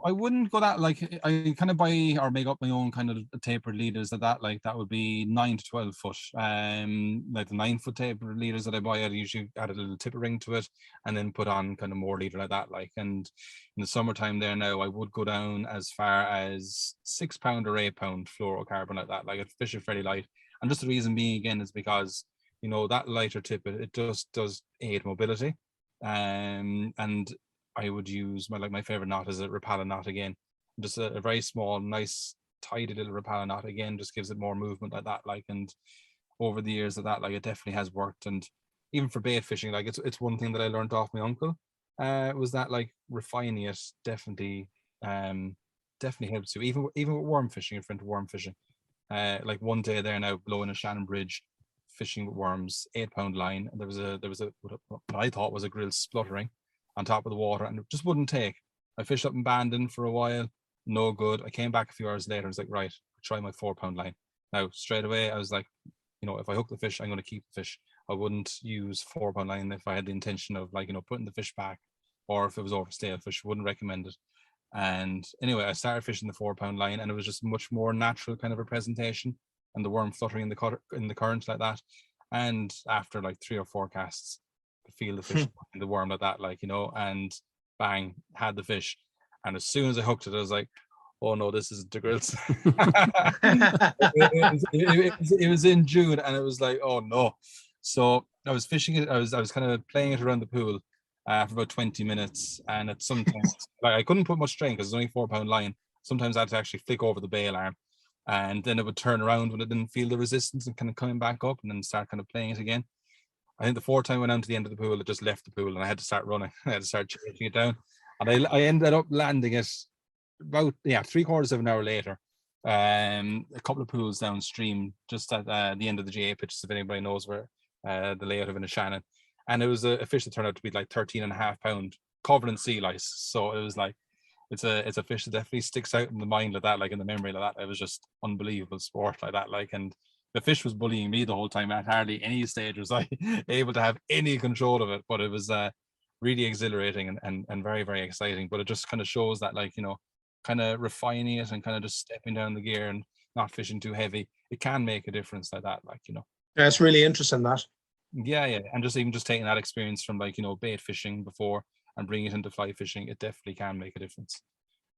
I wouldn't go that, like, I kind of buy or make up my own kind of tapered leaders that like that would be 9 to 12 foot. Like the 9 foot tapered leaders that I buy, I'd usually add a little tipper ring to it and then put on kind of more leader like that. Like, and in the summertime there now, I would go down as far as 6 pound or 8 pound fluorocarbon like that. Like, I'd fish it fairly light. And just the reason being again is because, you know, that lighter tip, it just does aid mobility. And I would use my favorite knot is a Rapala knot again. Just a very small, nice, tidy little Rapala knot again, just gives it more movement like that. Like, and over the years of that, like, it definitely has worked. And even for bait fishing, like, it's one thing that I learned off my uncle, was that, like, refining it definitely helps you. Even with worm fishing, in front of worm fishing. Like one day there now, blowing a Shannon Bridge, fishing with worms, 8 pound line. And there was a what I thought was a grill spluttering on top of the water, and it just wouldn't take. I fished up in Bandon for a while, no good. I came back a few hours later and was like, right, try my 4 pound line. Now, straight away, I was like, you know, if I hook the fish, I'm going to keep the fish. I wouldn't use 4 pound line if I had the intention of, like, you know, putting the fish back, or if it was over stale fish, wouldn't recommend it. And anyway, I started fishing the 4 pound line, and it was just much more natural kind of a presentation, and the worm fluttering in the current like that. And after like 3 or 4 casts, I feel the fish in the worm like that, like, you know, and bang, had the fish. And as soon as I hooked it, I was like, oh no, this isn't the grills. It was in June, and it was like, oh no. So I was fishing it. I was kind of playing it around the pool for about 20 minutes, and at sometimes like I couldn't put much strain because it's only 4 pound line. Sometimes I had to actually flick over the bail arm, and then it would turn around when it didn't feel the resistance and kind of coming back up, and then start kind of playing it again. I think the 4th time I went down to the end of the pool, it just left the pool, and I had to start running. I had to start chasing it down, and I ended up landing it about 3/4 of an hour later, a couple of pools downstream, just at the end of the GA pitches, if anybody knows where the layout of Shannon. And it was a fish that turned out to be like 13.5 pound, covered in sea lice. So it was like, it's a fish that definitely sticks out in the mind like that, like in the memory like that. It was just unbelievable sport like that. Like, and the fish was bullying me the whole time. At hardly any stage was I able to have any control of it, but it was really exhilarating and very, very exciting. But it just kind of shows that, like, you know, kind of refining it and kind of just stepping down the gear and not fishing too heavy, it can make a difference like that, like, you know.
Yeah, it's really interesting, that.
Yeah. And just taking that experience from, like, you know, bait fishing before and bringing it into fly fishing, it definitely can make a difference.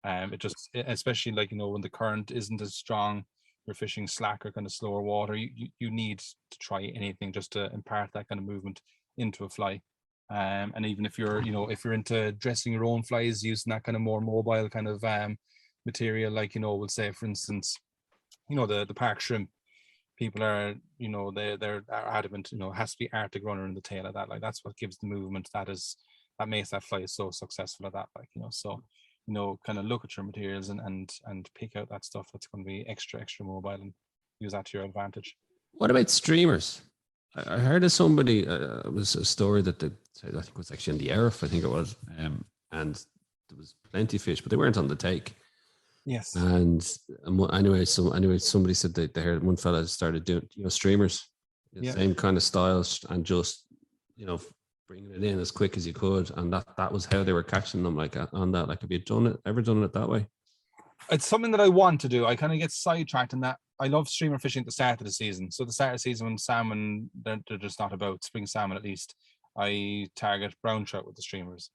It just, especially, like, you know, when the current isn't as strong, you're fishing slacker, kind of slower water, you need to try anything just to impart that kind of movement into a fly. And even if you're, you know, if you're into dressing your own flies, using that kind of more mobile kind of material, like, you know, we'll say, for instance, you know, the park shrimp, people are, you know, they're adamant, you know, it has to be Arctic runner in the tail of that. Like, that's what gives the movement that makes that fly so successful at that, like, you know. So, you know, kind of look at your materials and pick out that stuff that's going to be extra mobile and use that to your advantage.
What about streamers? I heard of somebody, it was a story that I think it was actually in the Earth, I think it was, and there was plenty of fish, but they weren't on the take.
Yes.
And anyway, somebody said that they heard one fella started doing, you know, streamers, the same kind of styles, and just, you know, bringing it in as quick as you could, and that was how they were catching them, like, on that. Like, have you ever done it that way?
It's something that I want to do. I kind of get sidetracked in that. I love streamer fishing at the start of the season. So the start of the season, when salmon, they're just not about, spring salmon at least, I target brown trout with the streamers,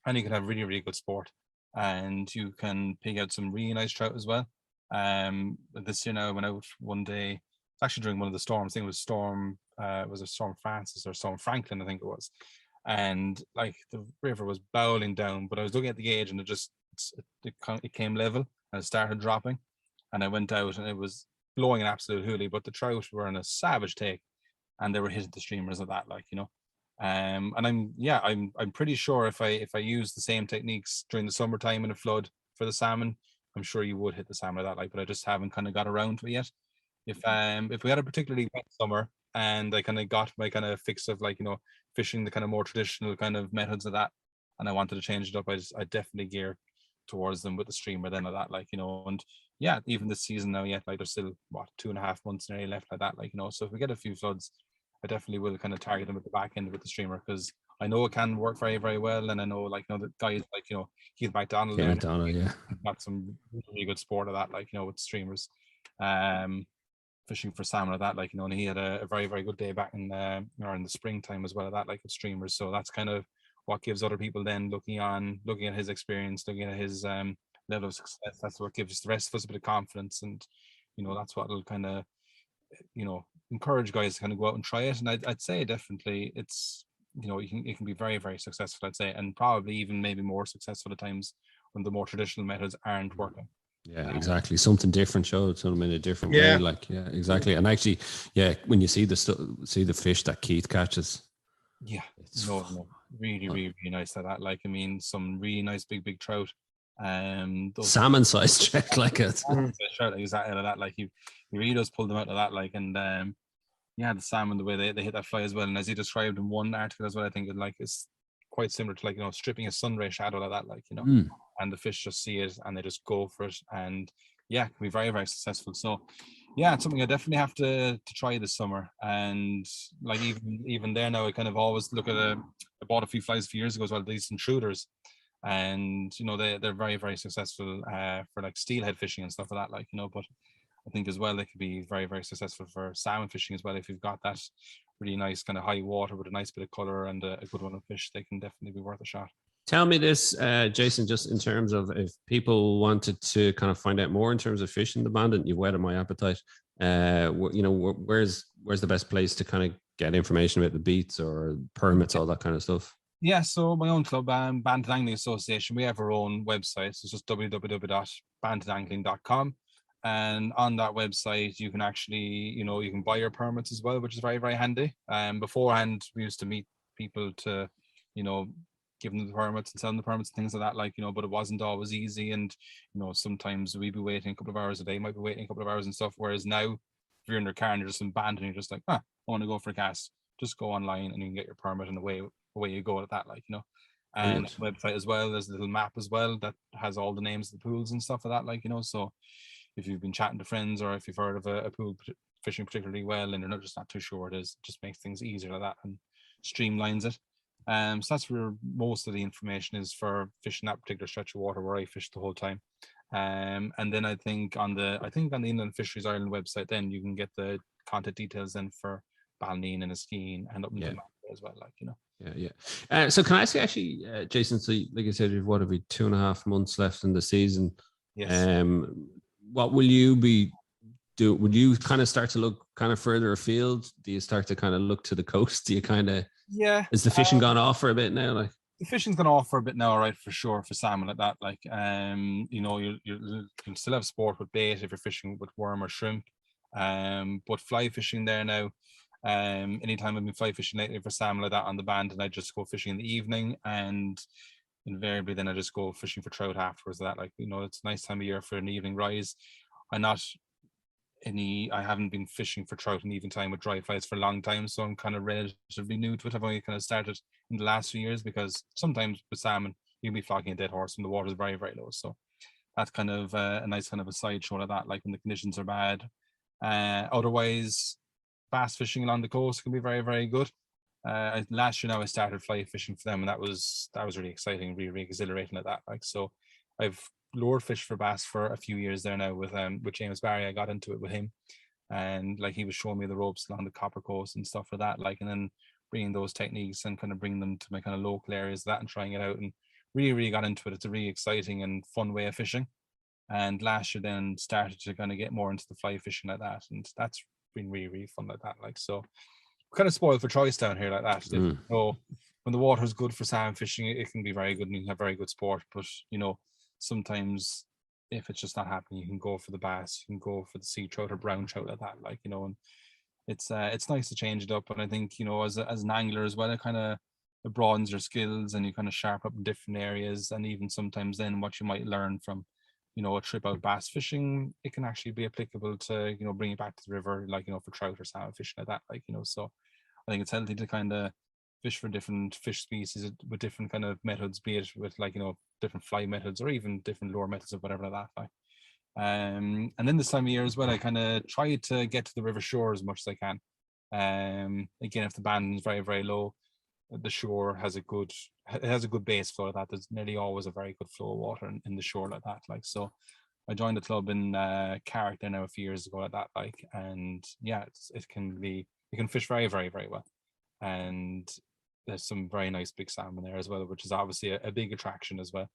and you can have really, really good sport, and you can pick out some really nice trout as well. This year now I went out one day, actually during one of the storms. I think it was Storm Francis or Storm Franklin, I think it was. And, like, the river was bowling down, but I was looking at the gauge, and it came level and it started dropping. And I went out, and it was blowing an absolute hoolie, but the trout were in a savage take, and they were hitting the streamers of that, like, you know. And I'm pretty sure if I use the same techniques during the summertime in a flood for the salmon, I'm sure you would hit the salmon like that, like, but I just haven't kind of got around to it yet. If we had a particularly wet summer and I kind of got my kind of fix of, like, you know, fishing the kind of more traditional kind of methods of that, and I wanted to change it up, I definitely gear towards them with the streamer then of that, like, you know. And yeah, even this season now, yet, like, there's still 2.5 months nearly left like that, like, you know. So if we get a few floods, I definitely will kind of target them at the back end with the streamer, because I know it can work very, very well, and I know, like, the guys like, Keith McDonald there,
Yeah.
got some really good sport of that, like, with streamers, fishing for salmon of that, like, and he had a very, very good day back in or in the springtime as well of that, like, with streamers. So that's kind of what gives other people then looking at his experience, looking at his level of success. That's what gives the rest of us a bit of confidence, and that's what will kind of encourage guys to kind of go out and try it. And I'd say definitely it's it can be very, very successful, I'd say, and probably even maybe more successful at times when the more traditional methods aren't working.
Yeah, exactly. Something different, showed something in a different way. Like, yeah, exactly. And actually, yeah, when you see the fish that Keith catches,
it's really, really, really nice at that. Like, I mean, some really nice big trout. Those
salmon size check, like it.
Exactly like that. Like, he really does pull them out of that. Like, and the salmon, the way they hit that fly as well. And as he described in one article as well, I think it's quite similar to, like, stripping a sun ray shadow like that, like, and the fish just see it and they just go for it, and can be very, very successful. So it's something I definitely have to try this summer. And like, even there now, I kind of always look at I bought a few flies a few years ago as well, these intruders, and they're very, very successful for like steelhead fishing and stuff like that, like, but I think as well they could be very, very successful for salmon fishing as well. If you've got that really nice kind of high water with a nice bit of color and a good one of fish, they can definitely be worth a shot.
Tell me this, Jason, just in terms of if people wanted to kind of find out more in terms of fishing the Bandon, you've whetted my appetite. Where's the best place to kind of get information about the beats or permits, all that kind of stuff?
Yeah, so my own club, Bandon Angling Association, we have our own website. So it's just www.bandonangling.com. And on that website, you can actually, you can buy your permits as well, which is very, very handy. Beforehand, we used to meet people to, give them the permits and sell them the permits and things like that, like, but it wasn't always easy. And, sometimes we'd be waiting a couple of hours a day, might be waiting a couple of hours and stuff. Whereas now, if you're in your car and you're just in Bandon, you're just like, I want to go for a cast, just go online and you can get your permit, and away you go at that, like, And the website as well, there's a little map as well that has all the names of the pools and stuff like that, like, so if you've been chatting to friends, or if you've heard of a pool fishing particularly well and you're not too sure what it is, just makes things easier like that and streamlines it. So that's where most of the information is for fishing that particular stretch of water where I fished the whole time. And then I think on the Inland Fisheries Ireland website, then you can get the contact details then for Ballineen and Eskeen and up into the as well, like,
So can I ask you actually, Jason, so like I said, you've 2.5 months left in the season.
Yes.
What will you be do? Would you kind of start to look kind of further afield? Do you start to kind of look to the coast? Do you kind of is the fishing gone off for a bit now? Like,
the fishing's gone off for a bit now, right, for sure, for salmon like that. Like, you can still have sport with bait if you're fishing with worm or shrimp. But fly fishing there now. Anytime I've been fly fishing lately for salmon like that on the Bandon, I just go fishing in the evening, and invariably then I just go fishing for trout afterwards. That, like, it's a nice time of year for an evening rise. I haven't been fishing for trout in even time with dry flies for a long time, so I'm kind of relatively new to it. I've only kind of started in the last few years, because sometimes with salmon you can be flogging a dead horse and the water is very, very low. So that's kind of a nice kind of a sideshow like that, like when the conditions are bad. Otherwise, bass fishing along the coast can be very, very good. Last year now I started fly fishing for them, and that was really exciting, really, really exhilarating like that. Like, so I've lured fish for bass for a few years there now with James Barry. I got into it with him, and like, he was showing me the ropes along the Copper Coast and stuff like that, like, and then bringing those techniques and kind of bringing them to my kind of local areas, that, and trying it out, and really, really got into it. It's a really exciting and fun way of fishing. And last year then started to kind of get more into the fly fishing like that, and that's been really, really fun like that. Like, so kind of spoiled for choice down here like that. So when the water is good for salmon fishing, it can be very good and you can have very good sport. But sometimes if it's just not happening, you can go for the bass, you can go for the sea trout or brown trout like that. Like, and it's nice to change it up. And I think as an angler as well, it kind of broadens your skills and you kind of sharpen up in different areas. And even sometimes then what you might learn from a trip out bass fishing, it can actually be applicable to bring it back to the river, like for trout or salmon fishing like that, like so I think it's healthy to kind of fish for different fish species with different kind of methods, be it with like different fly methods or even different lure methods or whatever like that, like. And then this time of year as well, I kind of try to get to the river shore as much as I can. Again, if the Bandon is very, very low, the shore has a good base flow like that. There's nearly always a very good flow of water in the shore like that. Like, so I joined the club in Cork there now a few years ago like that, like, and yeah, you can fish very, very, very well. And there's some very nice big salmon there as well, which is obviously a big attraction as well.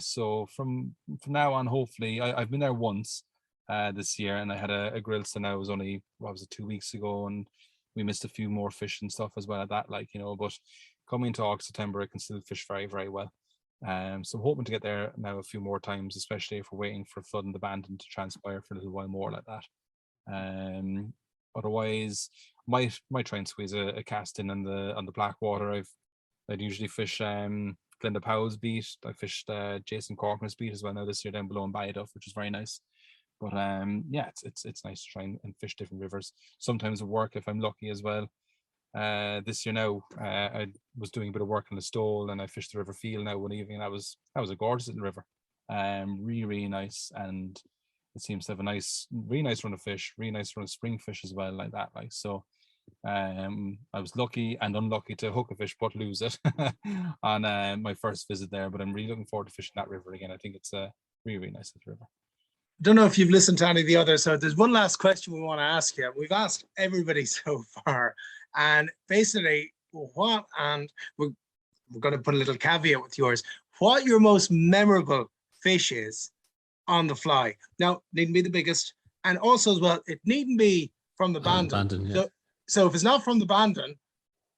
So from now on, hopefully, I've been there once this year, and I had a grill, so now it was only, what was it, 2 weeks ago, and we missed a few more fish and stuff as well at that, like, but coming to August, September, I can still fish very, very well. So I'm hoping to get there now a few more times, especially if we're waiting for flood in the Bandon to transpire for a little while more like that. Otherwise, might try and squeeze a cast in on the Blackwater. I'd usually fish Glenda Powell's beat. I fished Jason Corkman's beat as well now this year down below in Ballyduff, which is very nice. But yeah, it's nice to try and fish different rivers. Sometimes at work if I'm lucky as well. This year now, I was doing a bit of work on the Stole, and I fished the River Field now one evening. That was a gorgeous little river, really, really nice, and it seems to have a really nice run of fish, really nice run of spring fish as well, like that. Like, so, I was lucky and unlucky to hook a fish but lose it on my first visit there. But I'm really looking forward to fishing that river again. I think it's a really, really nice little river.
Don't know if you've listened to any of the others, so there's one last question we want to ask you. We've asked everybody so far, and basically and we're going to put a little caveat with yours, what your most memorable fish is on the fly. Now, needn't be the biggest, and also as well, it needn't be from the Bandon.
Yeah.
So if it's not from the Bandon,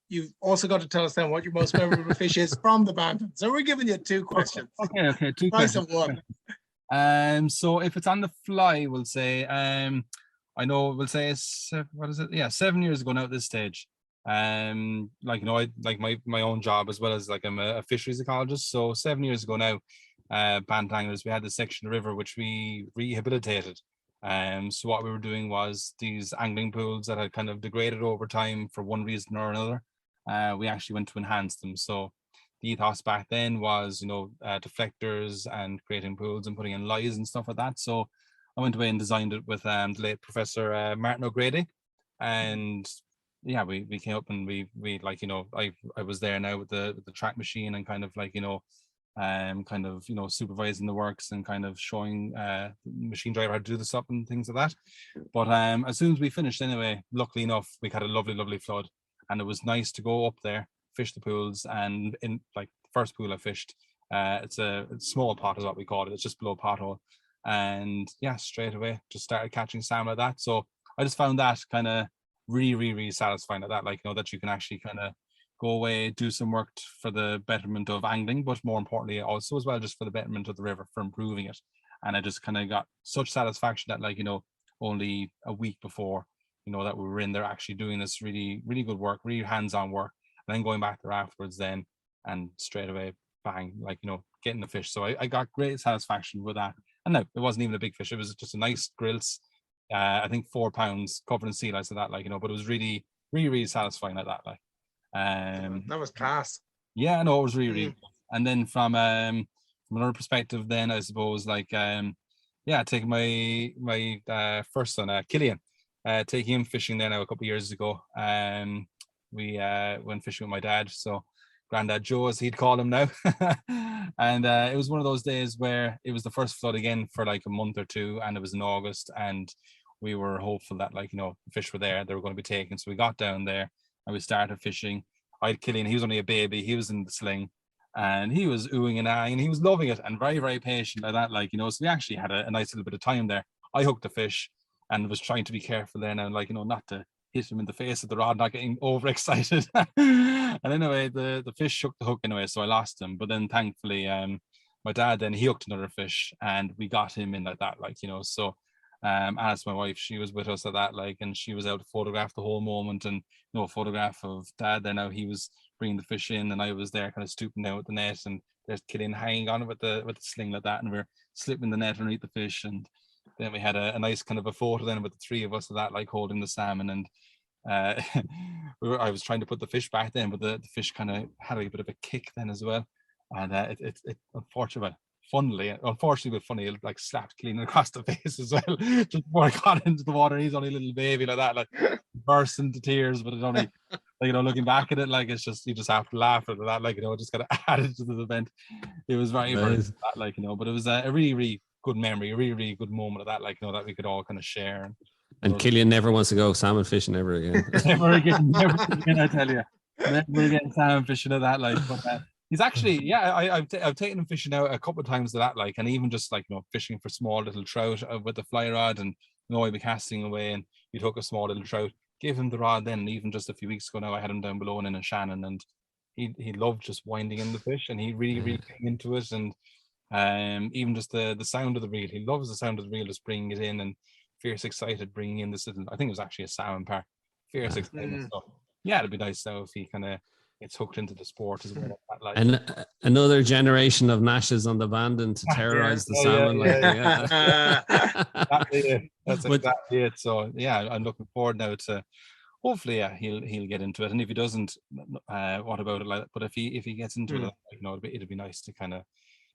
you've also got to tell us then what your most memorable fish is from the Bandon. So we're giving you two questions.
Okay, two
Price
questions.
of one.
So if it's on the fly, we'll say, I know we'll say, what is it? Yeah, 7 years ago now at this stage. Like, I like my own job as well as like I'm a fisheries ecologist. So 7 years ago now, Bandon anglers, we had this section of the river which we rehabilitated. So what we were doing was these angling pools that had kind of degraded over time for one reason or another. We actually went to enhance them. So the ethos back then was, deflectors and creating pools and putting in loughs and stuff like that. So I went away and designed it with the late Professor Martin O'Grady, and yeah, we came up and we like, I was there now with the track machine and kind of like, supervising the works and kind of showing the machine driver how to do the stuff and things like that. But as soon as we finished anyway, luckily enough, we had a lovely flood, and it was nice to go up there, fish the pools. And in like the first pool I fished, it's a small pot is what we call it. It's just below pothole, and yeah, straight away just started catching salmon like that. So I just found that kind of really satisfying at that, like, that you can actually kind of go away, do some work for the betterment of angling, but more importantly also as well just for the betterment of the river, for improving it. And I just kind of got such satisfaction that, like, only a week before, that we were in there actually doing this really good work, really hands-on work, and then going back there afterwards then, and straight away bang, like, getting the fish. So I got great satisfaction with that. And no, it wasn't even a big fish, it was just a nice grilse, I think 4 pounds covered in sea lice, that, like, but it was really satisfying like that, like.
That was class.
Yeah, no, it was really good. And then from another perspective then, I suppose, like, taking my first son, Killian, taking him fishing there now a couple of years ago. We went fishing with my dad, so Grandad Joe, as he'd call him now. And it was one of those days where it was the first flood again for like a month or two, and it was in August, and we were hopeful that, like, fish were there, they were going to be taken. So we got down there and we started fishing. I had Killian, he was only a baby, he was in the sling, and he was oohing and ahhing, and he was loving it and very patient like that, like, so we actually had a nice little bit of time there. I hooked the fish and was trying to be careful then, and, like, not to hit him in the face with the rod, not getting overexcited. And anyway, the fish shook the hook anyway, so I lost him. But then thankfully, my dad then, he hooked another fish and we got him in like that, like, so Alice, my wife, she was with us at that, like, and she was able to photograph the whole moment, and a photograph of Dad there now, he was bringing the fish in, and I was there kind of stooping down with the net, and there's Killian hanging on with the sling like that, and we're slipping the net underneath the fish. And then we had a nice kind of a photo then with the three of us of that, like, holding the salmon. And I was trying to put the fish back then, but the fish kind of had a bit of a kick then as well, and it unfortunately, but funny, it like slapped Killian across the face as well just before I got into the water. He's only a little baby like that, like burst into tears, but it only Like, looking back at it, like, it's just, you just have to laugh at that, like, just got added to the event. It was very, very,
Nice.
like, but it was a really, really good memory, a really, really good moment of that, like, that we could all kind of share.
And Killian never wants to go salmon fishing ever again.
Never again, I tell you. Never again salmon fishing at that, like, but he's actually, I've taken him fishing out a couple of times to that, like, and even just like, fishing for small little trout with the fly rod, and I'd be casting away and you'd hook a small little trout, give him the rod then. And even just a few weeks ago now, I had him down below in Shannon, and he loved just winding in the fish, and he really, really came into it. And even just the sound of the reel, he loves the sound of the reel, just bringing it in, and fierce excited bringing in this little, I think it was actually a salmon park, fierce excited. So yeah, it'd be nice now if he kind of gets hooked into the sport as well.
And another generation of Nashes on the Bandon to terrorize the salmon.
That's exactly it. So yeah, I'm looking forward now to, hopefully, he'll get into it. And if he doesn't, what about it? Like, but if he gets into it, it'd be nice to kind of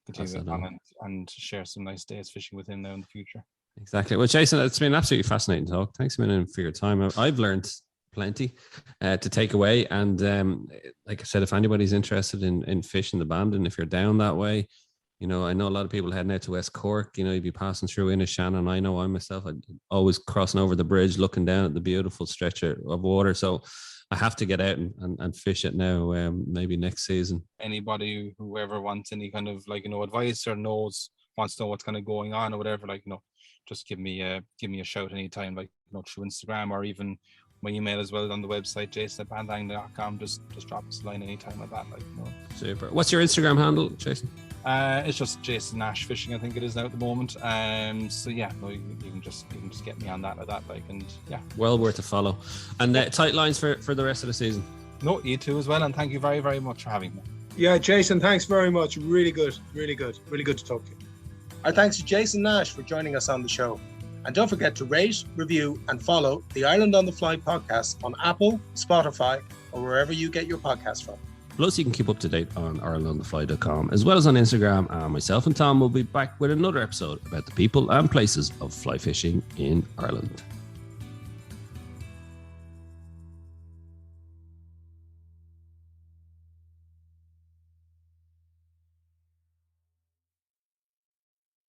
continue on and share some nice days fishing with him now in the future.
Exactly. Well, Jason, it's been absolutely fascinating talk. Thanks a million for your time. I've learned plenty to take away, and like I said, if anybody's interested in fishing the Bandon, if you're down that way, I know a lot of people heading out to West Cork, you'd be passing through Shannon. I know I myself, I'd always crossing over the bridge looking down at the beautiful stretch of water, so I have to get out and fish it now, maybe next season. Anybody
whoever wants any kind of advice or wants to know what's kind of going on or whatever, just give me a shout anytime, through Instagram, or even my email as well on the website, jason@bandangling.com. Just drop us a line anytime like that.
Super. What's your Instagram handle, Jason?
It's just Jason Nash Fishing, I think it is now at the moment. So yeah, you can just get me on that and yeah.
Well worth a follow. And tight lines for the rest of the season.
No, you too as well, and thank you very, very much for having me.
Yeah, Jason, thanks very much. Really good to talk to you. Our thanks to Jason Nash for joining us on the show. And don't forget to rate, review, and follow the Ireland on the Fly podcast on Apple, Spotify, or wherever you get your podcasts from. Plus, you can keep up to date on IrelandOnTheFly.com, as well as on Instagram. And myself and Tom will be back with another episode about the people and places of fly fishing in Ireland.